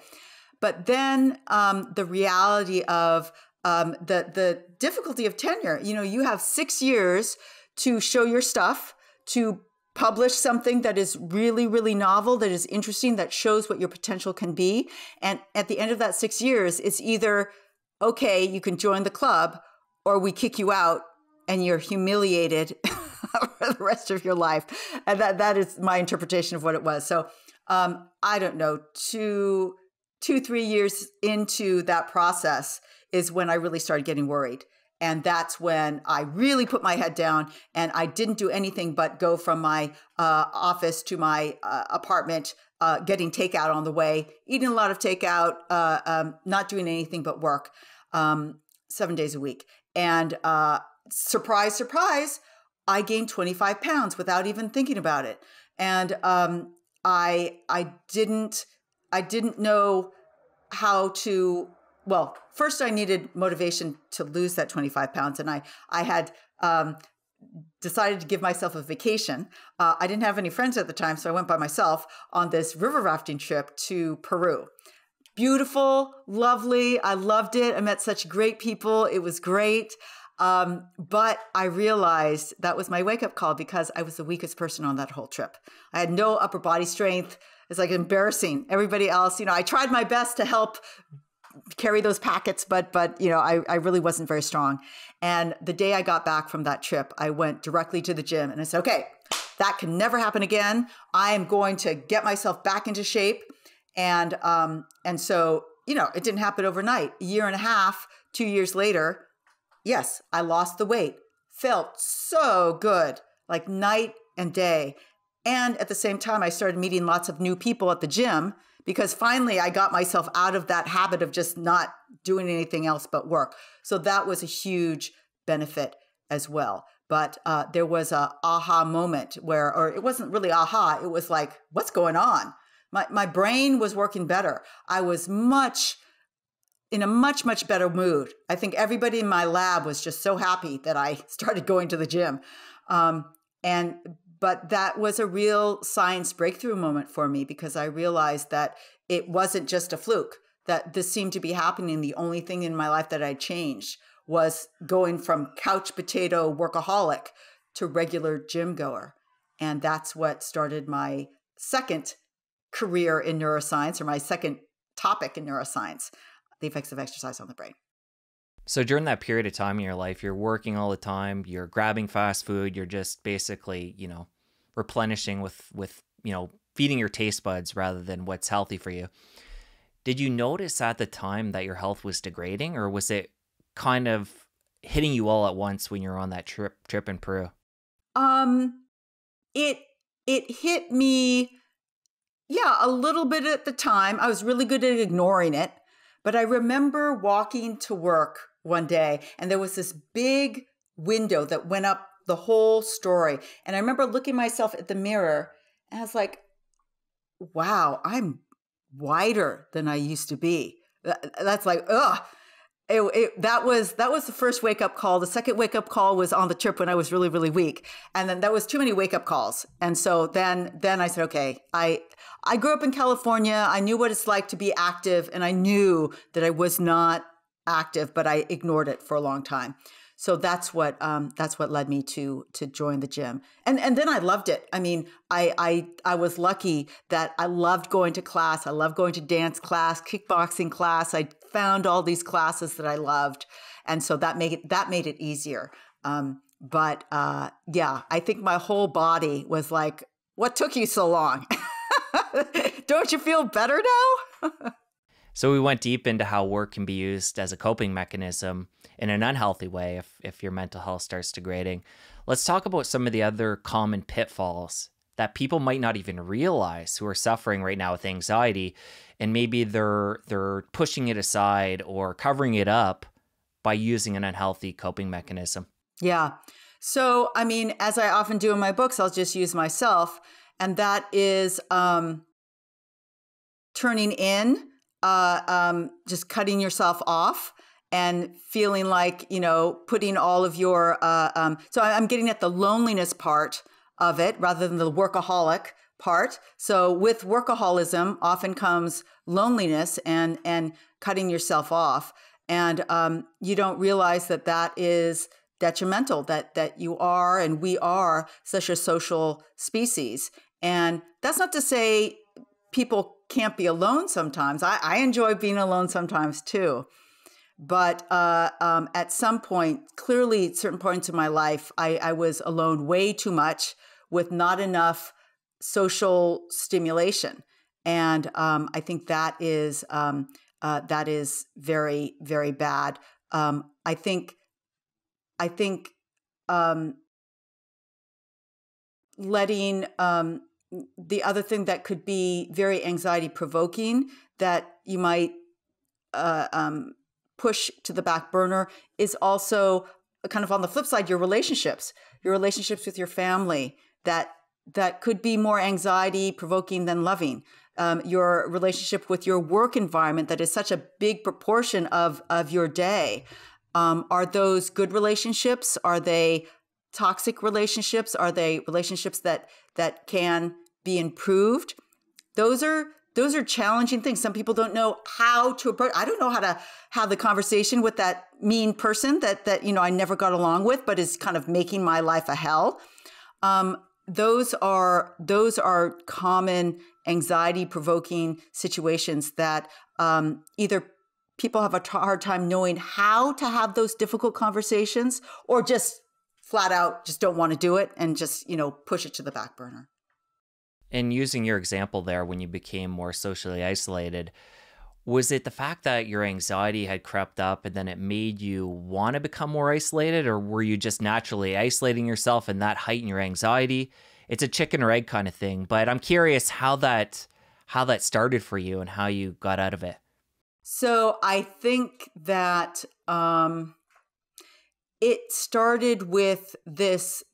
Speaker 1: But then the reality of the difficulty of tenure. You have 6 years to show your stuff, to publish something that is really, really novel, that is interesting, that shows what your potential can be. And at the end of that 6 years, it's either, okay, you can join the club, or we kick you out and you're humiliated for the rest of your life. And that is my interpretation of what it was. So I don't know, 3 years into that process is when I really started getting worried. And that's when I really put my head down, and I didn't do anything but go from my office to my apartment, getting takeout on the way, eating a lot of takeout, not doing anything but work 7 days a week. And surprise, surprise, I gained 25 pounds without even thinking about it. And I didn't know how to. Well, first I needed motivation to lose that 25 pounds. And I had decided to give myself a vacation. I didn't have any friends at the time, so I went by myself on this river rafting trip to Peru. Beautiful, lovely. I loved it. I met such great people. It was great. But I realized that was my wake-up call, because I was the weakest person on that whole trip. I had no upper body strength. It's like embarrassing. Everybody else, I tried my best to help carry those packets, but I really wasn't very strong. And the day I got back from that trip, I went directly to the gym and I said, okay, that can never happen again. I am going to get myself back into shape. And so, it didn't happen overnight. A year and a half, 2 years later, yes, I lost the weight, felt so good, like night and day. And at the same time, I started meeting lots of new people at the gym, because finally I got myself out of that habit of just not doing anything else but work. So that was a huge benefit as well. But there was a aha moment where, or it wasn't really aha, it was like, what's going on? My brain was working better. I was in a much better mood. I think everybody in my lab was just so happy that I started going to the gym. But that was a real science breakthrough moment for me, because I realized that it wasn't just a fluke, that this seemed to be happening. The only thing in my life that I changed was going from couch potato workaholic to regular gym goer. And that's what started my second career in neuroscience, or my second topic in neuroscience, the effects of exercise on the brain.
Speaker 2: So during that period of time in your life, you're working all the time, you're grabbing fast food, you're just basically, replenishing with, feeding your taste buds rather than what's healthy for you. Did you notice at the time that your health was degrading, or was it kind of hitting you all at once when you're on that trip in Peru?
Speaker 1: Um, it it hit me, yeah, a little bit at the time. I was really good at ignoring it, but I remember walking to work one day, and there was this big window that went up the whole story. And I remember looking myself at the mirror, and I was like, "Wow, I'm wider than I used to be." That's like, ugh. That was the first wake up call. The second wake up call was on the trip when I was really, really weak, and then that was too many wake up calls. And so then I said, okay, I grew up in California. I knew what it's like to be active, and I knew that I was not active, but I ignored it for a long time. So that's what led me to join the gym, and then I loved it. I mean, I was lucky that I loved going to class. I loved going to dance class, kickboxing class. I found all these classes that I loved, and so that made it easier. Yeah, I think my whole body was like, "What took you so long? Don't you feel better now?"
Speaker 2: So we went deep into how work can be used as a coping mechanism in an unhealthy way if your mental health starts degrading. Let's talk about some of the other common pitfalls that people might not even realize who are suffering right now with anxiety, and maybe they're pushing it aside or covering it up by using an unhealthy coping mechanism.
Speaker 1: Yeah. So, I mean, as I often do in my books, I'll just use myself, and that is turning in, just cutting yourself off and feeling like, putting all of your, so I'm getting at the loneliness part of it rather than the workaholic part. So with workaholism often comes loneliness and cutting yourself off. And you don't realize that is detrimental, that you are and we are such a social species. And that's not to say people can't be alone sometimes. I enjoy being alone sometimes too. But at some point, clearly at certain points in my life, I was alone way too much with not enough social stimulation. And I think that is very, very bad. I think letting the other thing that could be very anxiety provoking that you might push to the back burner is also kind of on the flip side, your relationships with your family that could be more anxiety provoking than loving. Your relationship with your work environment that is such a big proportion of your day. Are those good relationships? Are they toxic relationships? Are they relationships that can be improved? Those are challenging things. Some people don't know how to approach. I don't know how to have the conversation with that mean person that I never got along with, but is kind of making my life a hell. Those are common anxiety provoking situations that either people have a hard time knowing how to have those difficult conversations, or just flat out just don't want to do it and just push it to the back burner.
Speaker 2: And using your example there, when you became more socially isolated, was it the fact that your anxiety had crept up and then it made you want to become more isolated, or were you just naturally isolating yourself and that heightened your anxiety? It's a chicken or egg kind of thing, but I'm curious how that started for you and how you got out of it.
Speaker 1: So I think that it started with this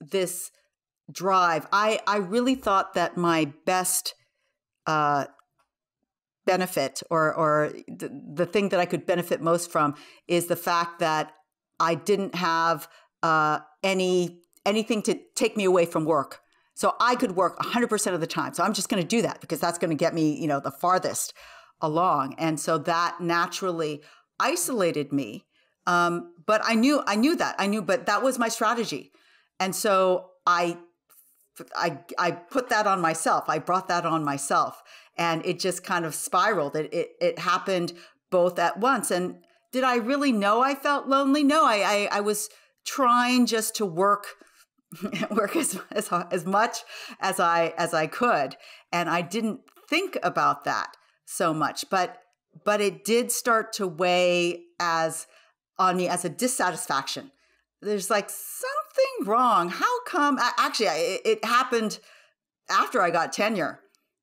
Speaker 1: drive. I really thought that my best benefit or the thing that I could benefit most from is the fact that I didn't have anything to take me away from work. So I could work 100% of the time. So I'm just going to do that because that's going to get me, the farthest along. And so that naturally isolated me. But I knew that, but that was my strategy. And so I put that on myself. I brought that on myself, and it just kind of spiraled. It happened both at once. And did I really know I felt lonely? No, I was trying just to work as much as I could, and I didn't think about that so much. But it did start to weigh on me as a dissatisfaction. There's like something wrong. How come? Actually, it happened after I got tenure.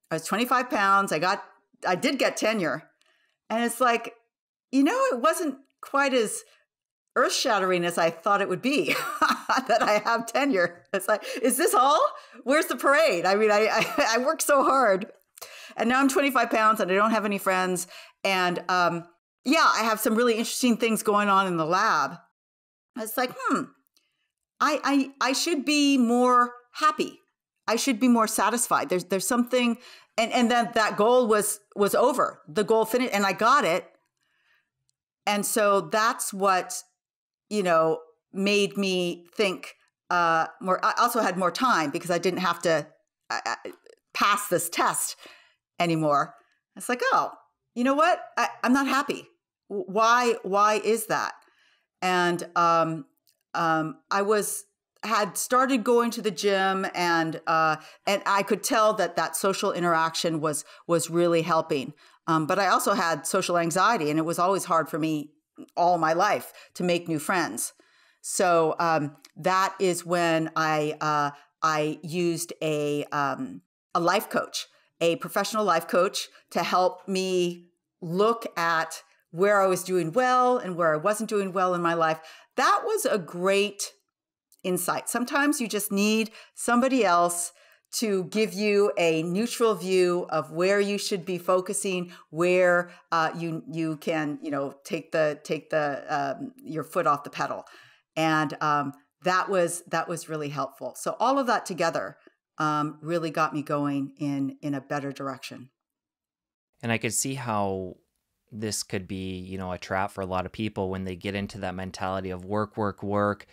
Speaker 1: I was 25 pounds. I did get tenure. And it's like, it wasn't quite as earth-shattering as I thought it would be that I have tenure. It's like, is this all? Where's the parade? I mean, I worked so hard. And now I'm 25 pounds and I don't have any friends. And I have some really interesting things going on in the lab. It's like, I should be more happy. I should be more satisfied. There's something, and then that goal was over. The goal finished, and I got it. And so that's what, made me think more. I also had more time because I didn't have to pass this test anymore. It's like, oh, you know what? I'm not happy. Why is that? And I had started going to the gym, and I could tell that social interaction was really helping. But I also had social anxiety, and it was always hard for me all my life to make new friends. So that is when I used a life coach, a professional life coach, to help me look at where I was doing well and where I wasn't doing well in my life. That was a great insight. Sometimes you just need somebody else to give you a neutral view of where you should be focusing, where you can take your foot off the pedal, and that was really helpful. So all of that together really got me going in a better direction.
Speaker 2: And I could see how this could be, a trap for a lot of people when they get into that mentality of work, work, work.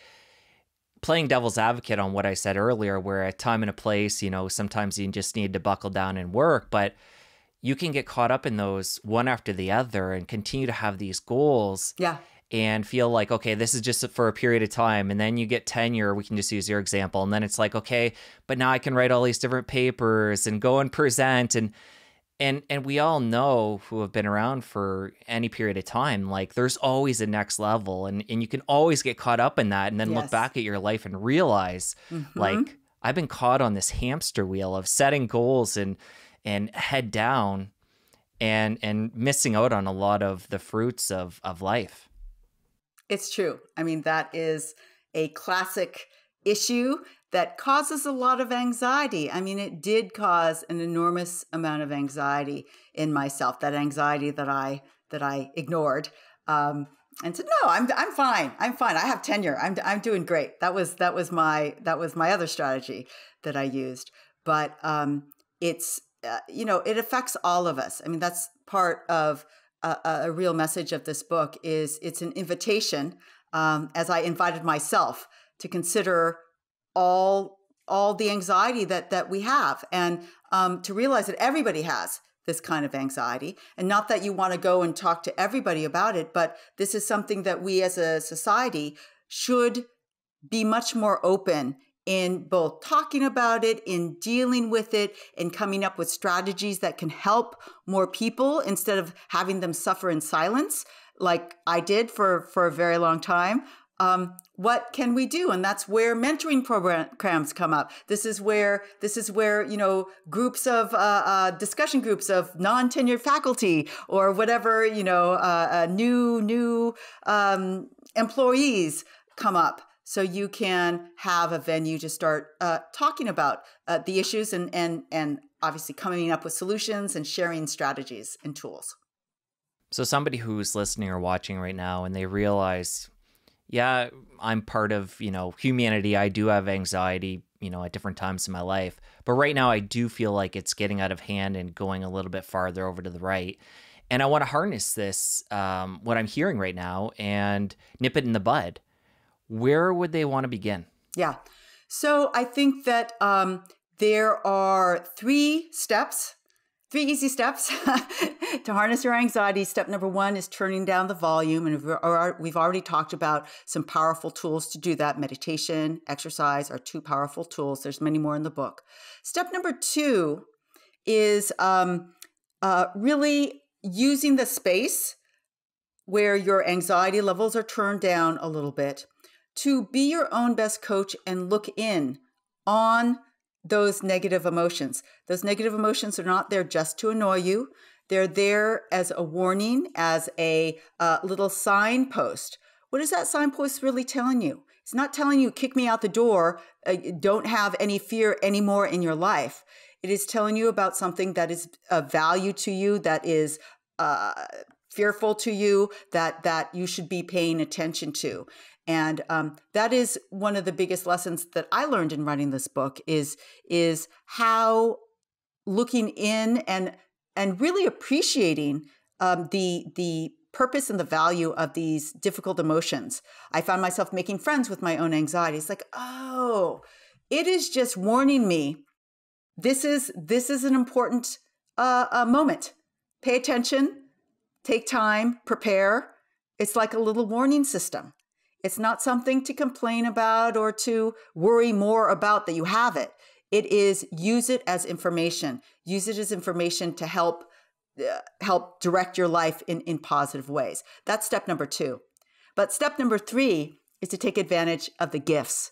Speaker 2: Playing devil's advocate on what I said earlier, where a time and a place, sometimes you just need to buckle down and work, but you can get caught up in those one after the other and continue to have these goals.
Speaker 1: Yeah.
Speaker 2: And feel like, okay, this is just for a period of time. And then you get tenure, we can just use your example. And then it's like, okay, but now I can write all these different papers and go and present. And we all know, who have been around for any period of time, like there's always a next level, and you can always get caught up in that and then look back at your life and realize, like, I've been caught on this hamster wheel of setting goals and head down and missing out on a lot of the fruits of life.
Speaker 1: It's true. I mean, that is a classic issue that causes a lot of anxiety. I mean, it did cause an enormous amount of anxiety in myself, that anxiety that I ignored, and said, no, I'm fine. I'm fine. I have tenure. I'm doing great. That was my other strategy that I used. But it's it affects all of us. I mean, that's part of a real message of this book. It's an invitation, as I invited myself to consider all the anxiety that we have, and to realize that everybody has this kind of anxiety, and not that you want to go and talk to everybody about it, but this is something that we as a society should be much more open in both talking about it, in dealing with it, and coming up with strategies that can help more people instead of having them suffer in silence, like I did for a very long time. What can we do? And that's where mentoring programs come up. This is where groups of discussion groups of non-tenured faculty, or whatever, new employees come up. So you can have a venue to start talking about the issues and obviously coming up with solutions and sharing strategies and tools.
Speaker 2: So somebody who's listening or watching right now, and they realize, yeah, I'm part of, humanity. I do have anxiety, at different times in my life. But right now I do feel like it's getting out of hand and going a little bit farther over to the right. And I want to harness this, what I'm hearing right now, and nip it in the bud. Where would they want to begin?
Speaker 1: Yeah. So I think that there are 3 steps 3 easy steps to harness your anxiety. Step number 1 is turning down the volume. And we've already talked about some powerful tools to do that. Meditation, exercise are 2 powerful tools. There's many more in the book. Step number 2 is really using the space where your anxiety levels are turned down a little bit to be your own best coach and look in on those negative emotions. Those negative emotions are not there just to annoy you. They're there as a warning, as a little signpost. What is that signpost really telling you? It's not telling you, kick me out the door, don't have any fear anymore in your life. It is telling you about something that is of value to you, that is fearful to you, that you should be paying attention to. And that is one of the biggest lessons that I learned in writing this book is how looking in and really appreciating the purpose and the value of these difficult emotions. I found myself making friends with my own anxiety. It's like, oh, it is just warning me. This is an important moment. Pay attention, take time, prepare. It's like a little warning system. It's not something to complain about or to worry more about that you have it. It is use it as information. Use it as information to help direct your life in positive ways. That's step number 2. But step number 3 is to take advantage of the gifts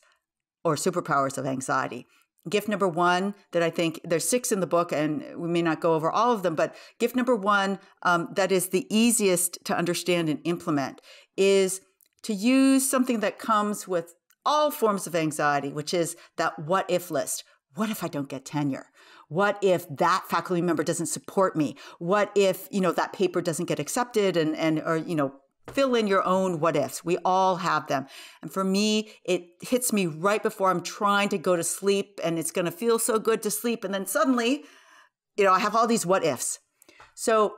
Speaker 1: or superpowers of anxiety. Gift number 1 that I think there's 6 in the book and we may not go over all of them, but gift number 1 that is the easiest to understand and implement is to use something that comes with all forms of anxiety, which is that what if list. What if I don't get tenure? What if that faculty member doesn't support me? What if, that paper doesn't get accepted or fill in your own what ifs. We all have them. And for me, it hits me right before I'm trying to go to sleep and it's going to feel so good to sleep. And then suddenly, I have all these what ifs. So,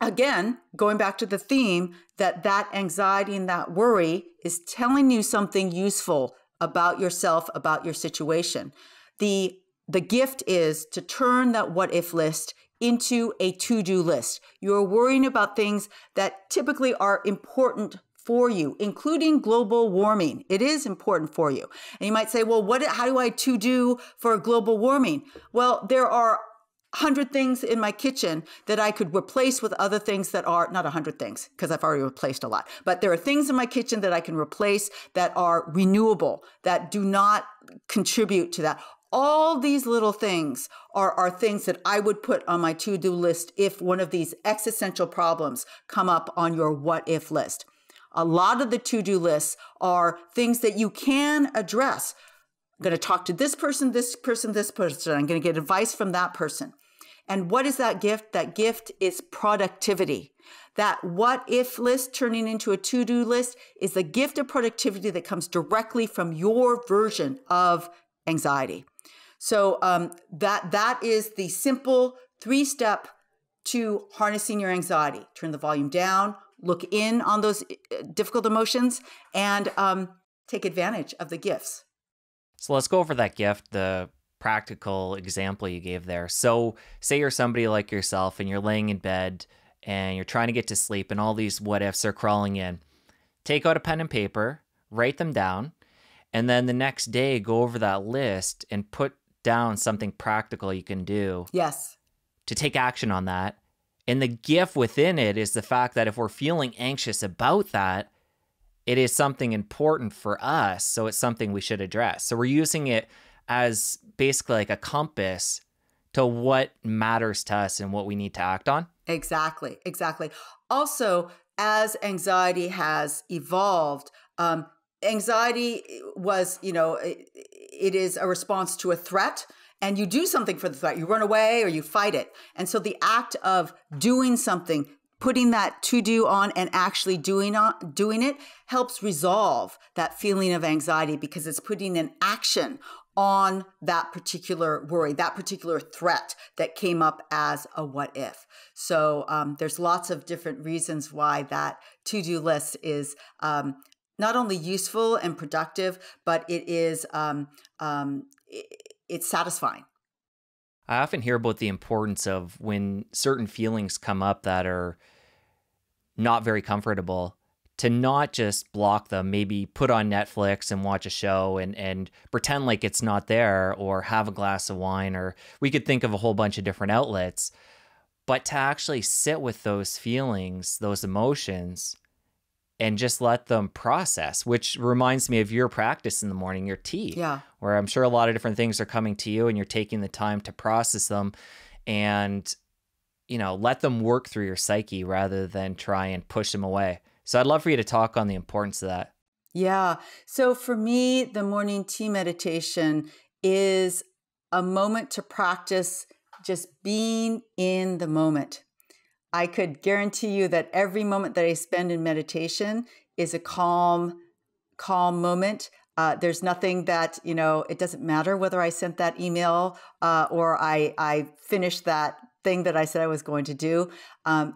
Speaker 1: again, going back to the theme that anxiety and that worry is telling you something useful about yourself, about your situation. The gift is to turn that what if list into a to-do list. You're worrying about things that typically are important for you, including global warming. It is important for you. And you might say, well, how do I to-do for global warming? Well, there are 100 things in my kitchen that I could replace with other things that are not 100 things because I've already replaced a lot, but there are things in my kitchen that I can replace that are renewable, that do not contribute to that. All these little things are things that I would put on my to-do list if one of these existential problems come up on your what if list. A lot of the to-do lists are things that you can address. I'm going to talk to this person, this person, this person. I'm going to get advice from that person. And what is that gift? That gift is productivity. That what if list turning into a to-do list is the gift of productivity that comes directly from your version of anxiety. So that is the simple 3-step to harnessing your anxiety. Turn the volume down, look in on those difficult emotions, and take advantage of the gifts.
Speaker 2: So let's go over that gift, the practical example you gave there. So say you're somebody like yourself and you're laying in bed and you're trying to get to sleep and all these what ifs are crawling in. Take out a pen and paper, write them down, and then the next day go over that list and put down something practical you can do.
Speaker 1: Yes.
Speaker 2: To take action on that. And the gift within it is the fact that if we're feeling anxious about that, it is something important for us. So it's something we should address. So we're using it as basically like a compass to what matters to us and what we need to act on.
Speaker 1: Exactly. Also, as anxiety has evolved, anxiety was, it is a response to a threat. And you do something for the threat. You run away or you fight it. And so the act of doing something, putting that to-do on and actually doing it helps resolve that feeling of anxiety because it's putting an action on that particular worry, that particular threat that came up as a what if. So there's lots of different reasons why that to-do list is not only useful and productive, but it is it's satisfying.
Speaker 2: I often hear about the importance of when certain feelings come up that are not very comfortable, to not just block them, maybe put on Netflix and watch a show and pretend like it's not there, or have a glass of wine, or we could think of a whole bunch of different outlets, but to actually sit with those feelings, those emotions, and just let them process, which reminds me of your practice in the morning, your tea,
Speaker 1: Yeah.
Speaker 2: where I'm sure a lot of different things are coming to you and you're taking the time to process them and, let them work through your psyche rather than try and push them away. So I'd love for you to talk on the importance of that.
Speaker 1: Yeah. So for me, the morning tea meditation is a moment to practice just being in the moment. I could guarantee you that every moment that I spend in meditation is a calm moment. There's nothing that, it doesn't matter whether I sent that email or I finished that thing that I said I was going to do.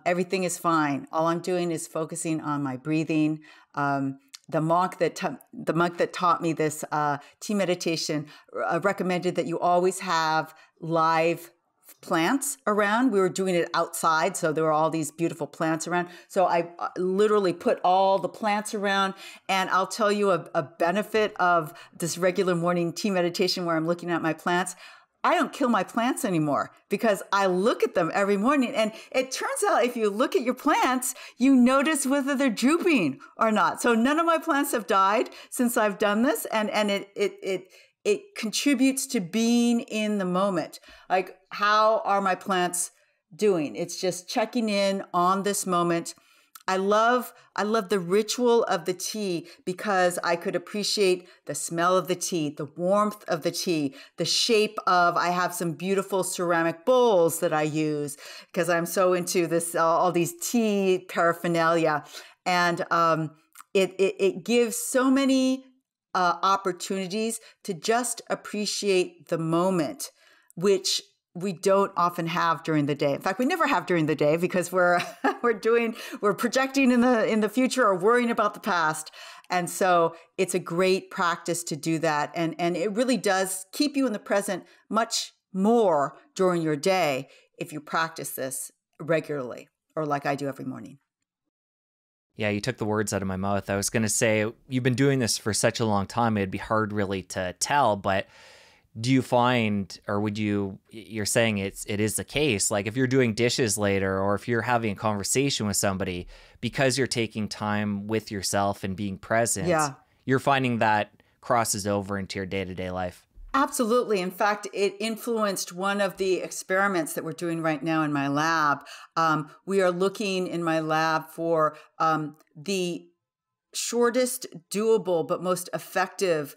Speaker 1: Everything is fine. All I'm doing is focusing on my breathing. The monk that taught me this tea meditation recommended that you always have live plants around. We were doing it outside, so there were all these beautiful plants around. So I literally put all the plants around, and I'll tell you a benefit of this regular morning tea meditation where I'm looking at my plants. I don't kill my plants anymore because I look at them every morning. And it turns out if you look at your plants, you notice whether they're drooping or not. So none of my plants have died since I've done this. And it contributes to being in the moment. Like, how are my plants doing? It's just checking in on this moment. I love the ritual of the tea because I could appreciate the smell of the tea, the warmth of the tea, the shape of, I have some beautiful ceramic bowls that I use because I'm so into this, all these tea paraphernalia. And it gives so many opportunities to just appreciate the moment, which we don't often have during the day. In fact, we never have during the day because we're projecting in the future or worrying about the past. And so it's a great practice to do that. And it really does keep you in the present much more during your day if you practice this regularly, or like I do every morning.
Speaker 2: Yeah, you took the words out of my mouth. I was going to say, you've been doing this for such a long time, it'd be hard really to tell, but do you find, or you're saying it is the case, like if you're doing dishes later, or if you're having a conversation with somebody, because you're taking time with yourself and being present,
Speaker 1: Yeah.
Speaker 2: you're finding that crosses over into your day-to-day life?
Speaker 1: Absolutely. In fact, it influenced one of the experiments that we're doing right now in my lab. We are looking in my lab for the shortest, doable, but most effective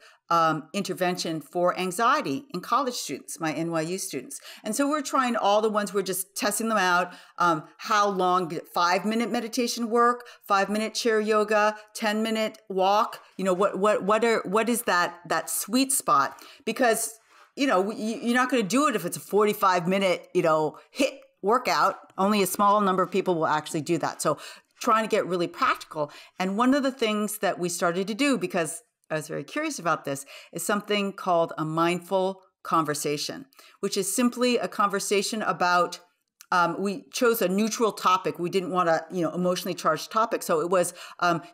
Speaker 1: intervention for anxiety in college students, my NYU students. And so we're trying all the ones, we're just testing them out. How long did 5-minute meditation work? 5-minute chair yoga, 10-minute walk? What is that sweet spot? Because, you're not going to do it if it's a 45-minute, hit workout. Only a small number of people will actually do that. So trying to get really practical. And one of the things that we started to do, because I was very curious about this, is something called a mindful conversation, which is simply a conversation about, we chose a neutral topic. We didn't want a emotionally charged topic. So it was,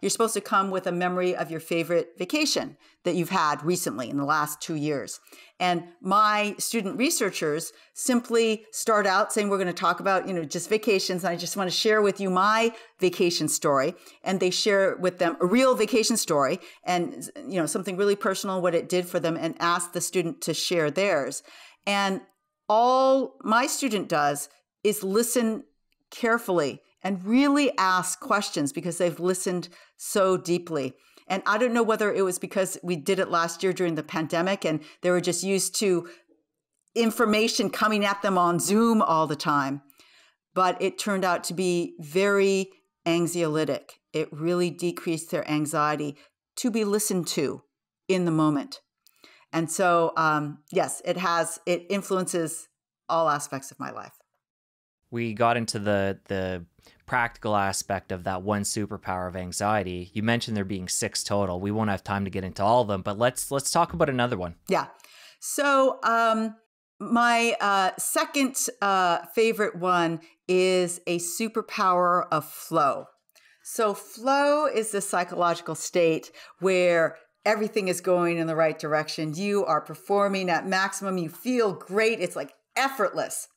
Speaker 1: you're supposed to come with a memory of your favorite vacation that you've had recently in the last 2 years. And my student researchers simply start out saying, we're going to talk about, just vacations. And I just want to share with you my vacation story. And they share with them a real vacation story and, something really personal, what it did for them, and ask the student to share theirs. And all my student does is listen carefully and really ask questions because they've listened so deeply. And I don't know whether it was because we did it last year during the pandemic and they were just used to information coming at them on Zoom all the time, but it turned out to be very anxiolytic. It really decreased their anxiety to be listened to in the moment. And so, yes, it influences all aspects of my life.
Speaker 2: We got into the practical aspect of that one superpower of anxiety. You mentioned there being 6 total. We won't have time to get into all of them, but let's talk about another one.
Speaker 1: Yeah. So My second favorite one is a superpower of flow. So flow is the psychological state where everything is going in the right direction. You are performing at maximum. You feel great. It's like effortless.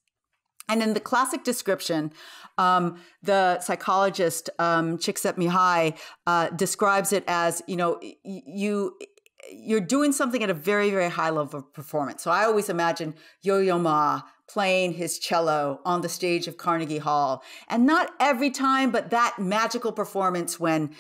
Speaker 1: And in the classic description, the psychologist Csikszentmihalyi describes it as, you're doing something at a very, very high level of performance. So I always imagine Yo-Yo Ma playing his cello on the stage of Carnegie Hall. And not every time, but that magical performance when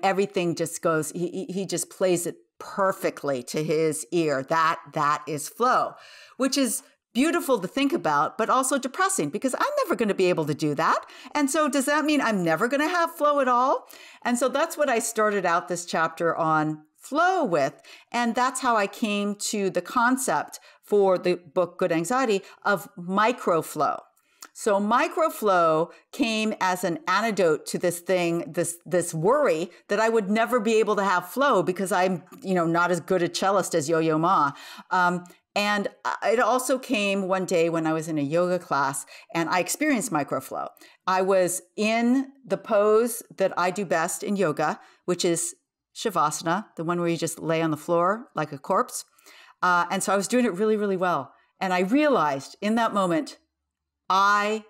Speaker 1: everything just goes, he just plays it perfectly to his ear. That is flow, which is beautiful to think about, but also depressing because I'm never going to be able to do that. And so does that mean I'm never going to have flow at all? And so that's what I started out this chapter on flow with. And that's how I came to the concept for the book, Good Anxiety, of microflow. So microflow came as an antidote to this thing, this worry that I would never be able to have flow because I'm, not as good a cellist as Yo-Yo Ma. And it also came one day when I was in a yoga class and I experienced microflow. I was in the pose that I do best in yoga, which is Shavasana, the one where you just lay on the floor like a corpse. And so I was doing it really, really well. And I realized in that moment, I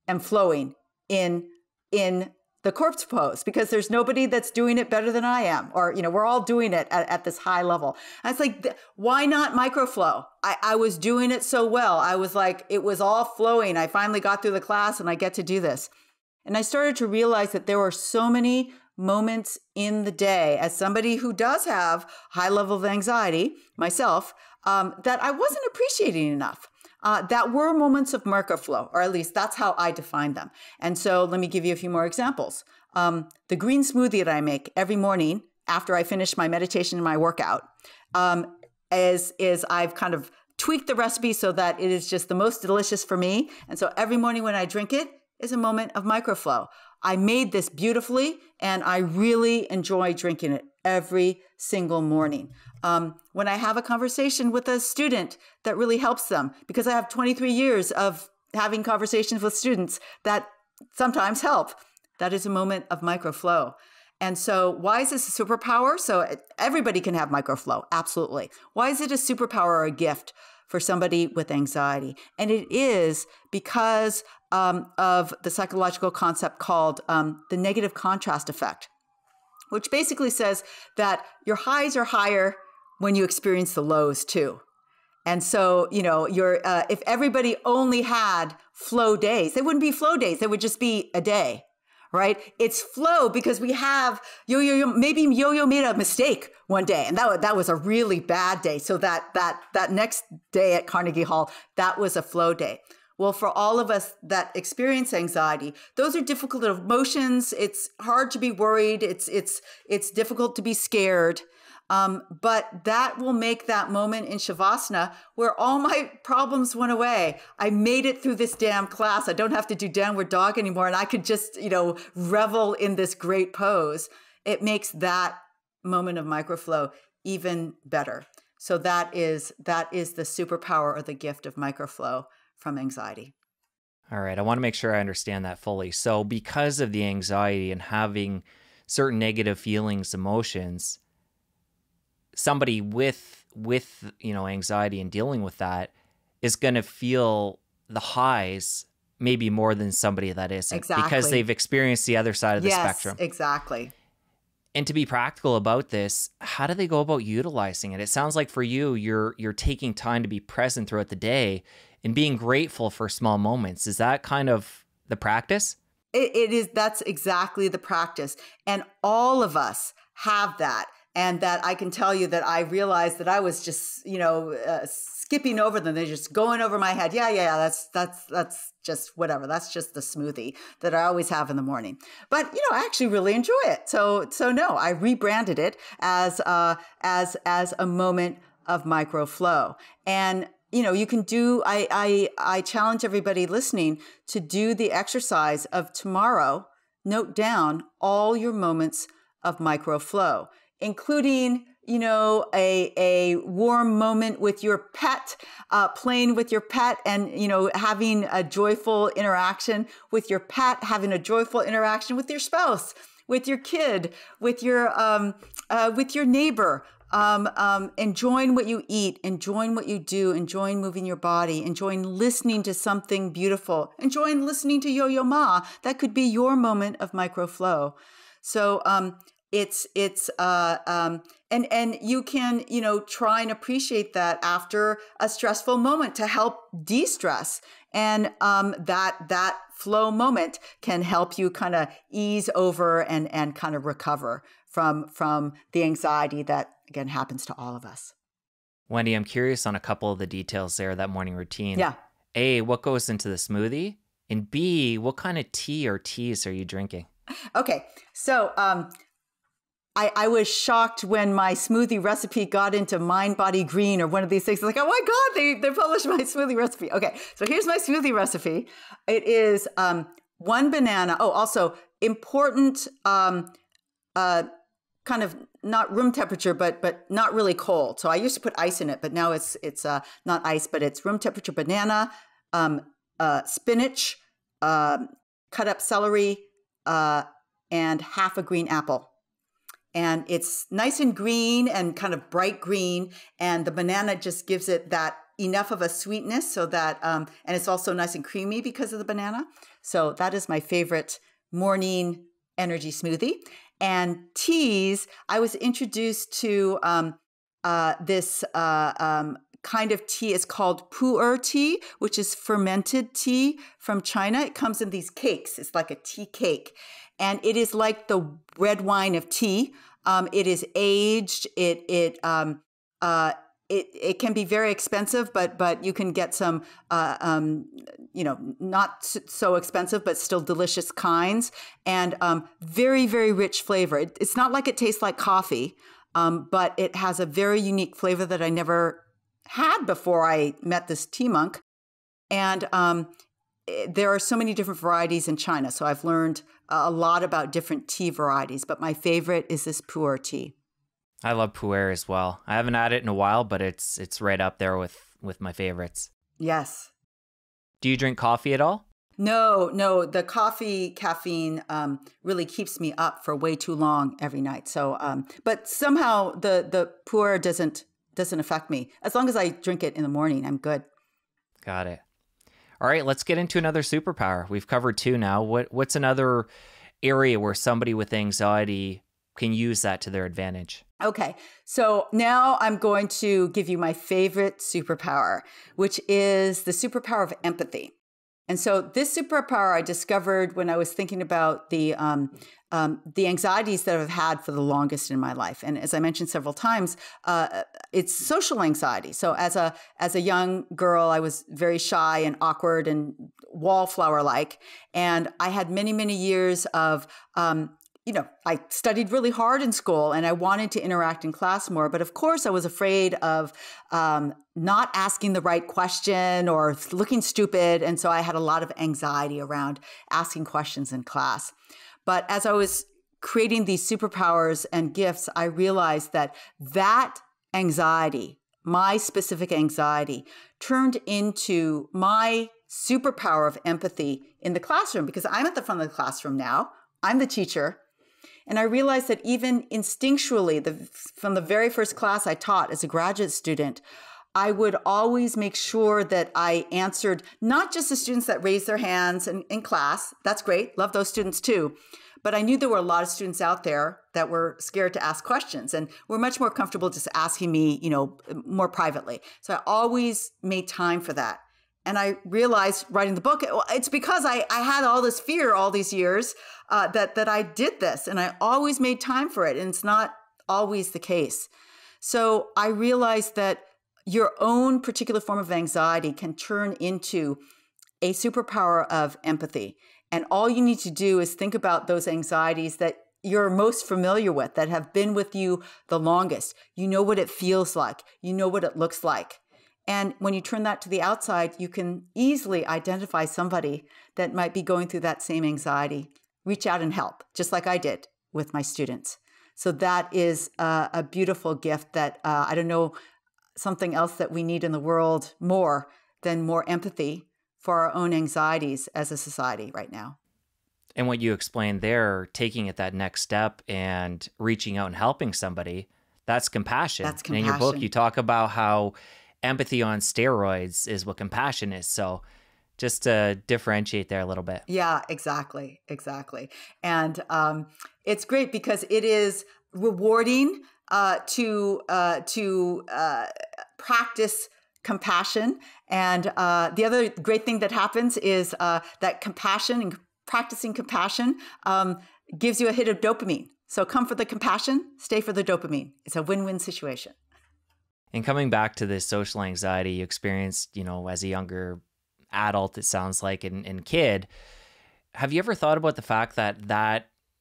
Speaker 1: am flowing in the corpse pose because there's nobody that's doing it better than I am. Or, we're all doing it at this high level. And it's like, why not microflow? I was doing it so well. I was like, it was all flowing. I finally got through the class and I get to do this. And I started to realize that there were so many moments in the day as somebody who does have high level of anxiety, myself, that I wasn't appreciating enough. That were moments of microflow, or at least that's how I define them. And so let me give you a few more examples. The green smoothie that I make every morning after I finish my meditation and my workout is I've kind of tweaked the recipe so that it is just the most delicious for me. And so every morning when I drink it is a moment of microflow. I made this beautifully and I really enjoy drinking it every single morning. When I have a conversation with a student that really helps them, because I have 23 years of having conversations with students that sometimes help, that is a moment of microflow. And so why is this a superpower? So everybody can have microflow, absolutely. Why is it a superpower or a gift for somebody with anxiety? And it is because of the psychological concept called the negative contrast effect, which basically says that your highs are higher when you experience the lows too. And so, if everybody only had flow days, they wouldn't be flow days. They would just be a day, right? It's flow because we have maybe Yo-Yo made a mistake one day and that was a really bad day. So that next day at Carnegie Hall, that was a flow day. Well, for all of us that experience anxiety, those are difficult emotions. It's hard to be worried. It's difficult to be scared. But that will make that moment in Shavasana where all my problems went away. I made it through this damn class. I don't have to do downward dog anymore. And I could just, revel in this great pose. It makes that moment of microflow even better. So that is the superpower or the gift of microflow from anxiety.
Speaker 2: All right. I want to make sure I understand that fully. So because of the anxiety and having certain negative feelings, emotions, somebody with anxiety and dealing with that is going to feel the highs maybe more than somebody that isn't.
Speaker 1: Exactly.
Speaker 2: Because they've experienced the other side of the spectrum.
Speaker 1: Yes, exactly.
Speaker 2: And to be practical about this, how do they go about utilizing it? It sounds like for you, you're taking time to be present throughout the day and being grateful for small moments. Is that kind of the practice?
Speaker 1: It is. That's exactly the practice. And all of us have that. And that I can tell you that I realized that I was just, skipping over them. They're just going over my head. Yeah. That's just whatever. That's just the smoothie that I always have in the morning. But, I actually really enjoy it. So no, I rebranded it as a moment of microflow. And, you can do, I challenge everybody listening to do the exercise of tomorrow, note down all your moments of microflow, including a warm moment with your pet, playing with your pet and, having a joyful interaction with your pet, having a joyful interaction with your spouse, with your kid, with your neighbor, enjoying what you eat, enjoying what you do, enjoying moving your body, enjoying listening to something beautiful, enjoying listening to Yo-Yo Ma. That could be your moment of microflow. So, and you can, try and appreciate that after a stressful moment to help de-stress. And that flow moment can help you kind of ease over and kind of recover from the anxiety that, again, happens to all of us.
Speaker 2: Wendy, I'm curious on a couple of the details there, that morning routine.
Speaker 1: Yeah.
Speaker 2: A, what goes into the smoothie? And B, what kind of tea or teas are you drinking?
Speaker 1: Okay. So, I was shocked when my smoothie recipe got into Mind Body Green or one of these things. Like, oh my God, they published my smoothie recipe. Okay, so here's my smoothie recipe. It is 1 banana. Oh, also important, kind of not room temperature, but not really cold. So I used to put ice in it, but now it's not ice, but it's room temperature banana, spinach, cut up celery, and half a green apple. And it's nice and green and kind of bright green. And the banana just gives it that enough of a sweetness so that, and it's also nice and creamy because of the banana. So that is my favorite morning energy smoothie. And teas, I was introduced to this kind of tea. It's called pu'er tea, which is fermented tea from China. It comes in these cakes. It's like a tea cake. And it is like the red wine of tea. It is aged. It can be very expensive, but you can get some, not so expensive, but still delicious kinds, and very, very rich flavor. It's not like it tastes like coffee, but it has a very unique flavor that I never had before I met this tea monk. And there are so many different varieties in China. So I've learned a lot about different tea varieties, but my favorite is this pu'er tea.
Speaker 2: I love pu'er as well. I haven't had it in a while, but it's right up there with my favorites.
Speaker 1: Yes.
Speaker 2: Do you drink coffee at all?
Speaker 1: No. The coffee caffeine really keeps me up for way too long every night. So, but somehow the pu'er doesn't affect me. As long as I drink it in the morning, I'm good.
Speaker 2: Got it. All right, let's get into another superpower. We've covered 2 now. What's another area where somebody with anxiety can use that to their advantage?
Speaker 1: Okay, so now I'm going to give you my favorite superpower, which is the superpower of empathy. And so this superpower I discovered when I was thinking about the anxieties that I've had for the longest in my life. And as I mentioned several times, it's social anxiety. So as a young girl, I was very shy and awkward and wallflower-like. And I had many, many years of I studied really hard in school and I wanted to interact in class more. But of course, I was afraid of not asking the right question or looking stupid. And so I had a lot of anxiety around asking questions in class. But as I was creating these superpowers and gifts, I realized that anxiety, my specific anxiety, turned into my superpower of empathy in the classroom, because I'm at the front of the classroom now. I'm the teacher. And I realized that even instinctually, from the very first class I taught as a graduate student, I would always make sure that I answered not just the students that raised their hands in class. That's great. Love those students too. But I knew there were a lot of students out there that were scared to ask questions and were much more comfortable just asking me, more privately. So I always made time for that. And I realized writing the book, it's because I had all this fear all these years that I did this, and I always made time for it. And it's not always the case. So I realized that your own particular form of anxiety can turn into a superpower of empathy. And all you need to do is think about those anxieties that you're most familiar with, that have been with you the longest. You know what it feels like. You know what it looks like. And when you turn that to the outside, you can easily identify somebody that might be going through that same anxiety. Reach out and help, just like I did with my students. So that is a beautiful gift that I don't know, something else that we need in the world more than more empathy for our own anxieties as a society right now.
Speaker 2: And what you explained there, taking it that next step and reaching out and helping somebody, that's compassion.
Speaker 1: That's
Speaker 2: And in your book,
Speaker 1: compassion.
Speaker 2: you talk about how empathy on steroids is what compassion is. So just to differentiate there a little bit.
Speaker 1: Yeah, exactly. And it's great because it is rewarding to practice compassion. And the other great thing that happens is that compassion and practicing compassion gives you a hit of dopamine. So come for the compassion, stay for the dopamine. It's a win-win situation.
Speaker 2: And coming back to this social anxiety you experienced, as a younger adult, it sounds like, and kid, have you ever thought about the fact that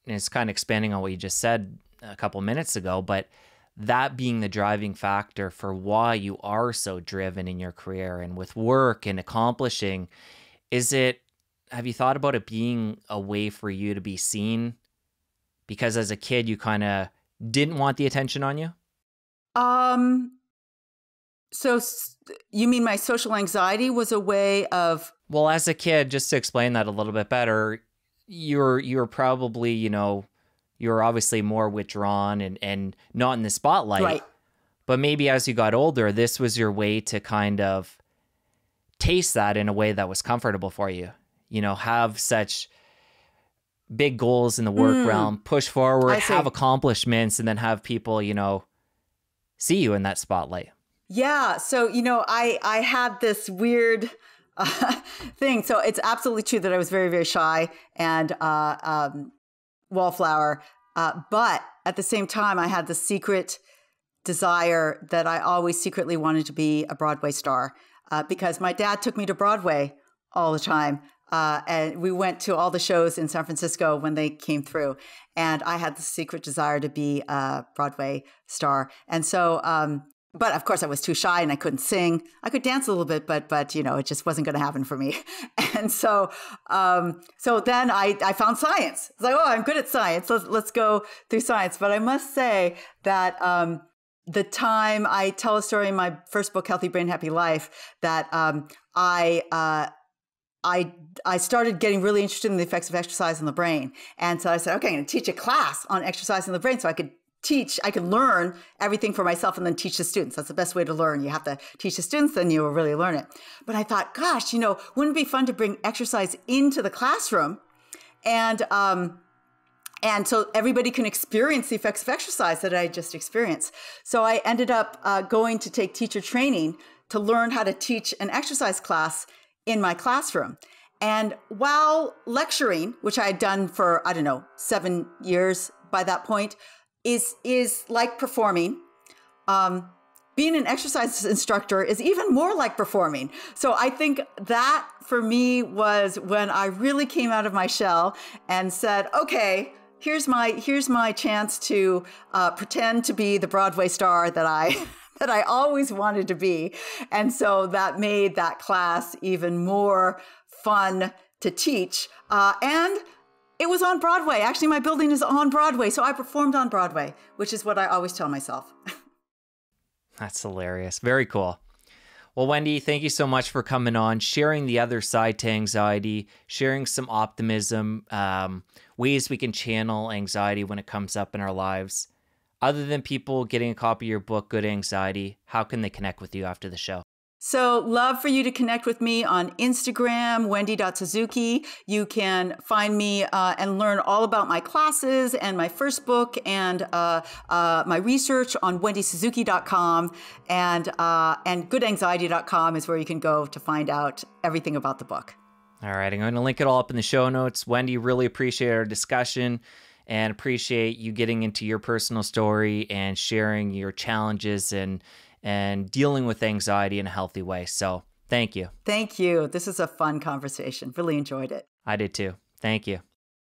Speaker 2: and it's kind of expanding on what you just said a couple minutes ago, but that being the driving factor for why you are so driven in your career and with work and accomplishing, have you thought about it being a way for you to be seen? Because as a kid, you kind of didn't want the attention on you?
Speaker 1: So you mean my social anxiety was a way of...
Speaker 2: Well, as a kid, just to explain that a little bit better, you're probably, you're obviously more withdrawn and not in the spotlight.
Speaker 1: Right.
Speaker 2: But maybe as you got older, this was your way to kind of taste that in a way that was comfortable for you. Have such big goals in the work realm, push forward, have accomplishments, and then have people, see you in that spotlight.
Speaker 1: Yeah. So, I had this weird thing. So it's absolutely true that I was very, very shy and wallflower. But at the same time, I had the secret desire that I always secretly wanted to be a Broadway star because my dad took me to Broadway all the time. And we went to all the shows in San Francisco when they came through. And I had the secret desire to be a Broadway star. And so, but of course I was too shy and I couldn't sing. I could dance a little bit, but it just wasn't going to happen for me. And so, so then I found science. I was like, oh, I'm good at science. Let's go through science. But I must say that, the time I tell a story in my first book, Healthy Brain, Happy Life, that, I started getting really interested in the effects of exercise on the brain. And so I said, okay, I'm going to teach a class on exercise in the brain so I could learn everything for myself and then teach the students. That's the best way to learn. You have to teach the students, then you will really learn it. But I thought, gosh, wouldn't it be fun to bring exercise into the classroom? And so everybody can experience the effects of exercise that I just experienced. So I ended up going to take teacher training to learn how to teach an exercise class in my classroom. And while lecturing, which I had done for, 7 years by that point, is like performing. Being an exercise instructor is even more like performing. So I think that for me was when I really came out of my shell and said, okay, here's my chance to pretend to be the Broadway star that I always wanted to be. And so that made that class even more fun to teach. And it was on Broadway. Actually, my building is on Broadway. So I performed on Broadway, which is what I always tell myself.
Speaker 2: That's hilarious. Very cool. Well, Wendy, thank you so much for coming on, sharing the other side to anxiety, sharing some optimism, ways we can channel anxiety when it comes up in our lives. Other than people getting a copy of your book, Good Anxiety, how can they connect with you after the show?
Speaker 1: So love for you to connect with me on Instagram, Wendy.Suzuki. You can find me and learn all about my classes and my first book and my research on wendysuzuki.com and goodanxiety.com is where you can go to find out everything about the book.
Speaker 2: All right, I'm going to link it all up in the show notes. Wendy, really appreciate our discussion and appreciate you getting into your personal story and sharing your challenges and dealing with anxiety in a healthy way. So thank you.
Speaker 1: Thank you. This is a fun conversation. Really enjoyed it.
Speaker 2: I did too. Thank you.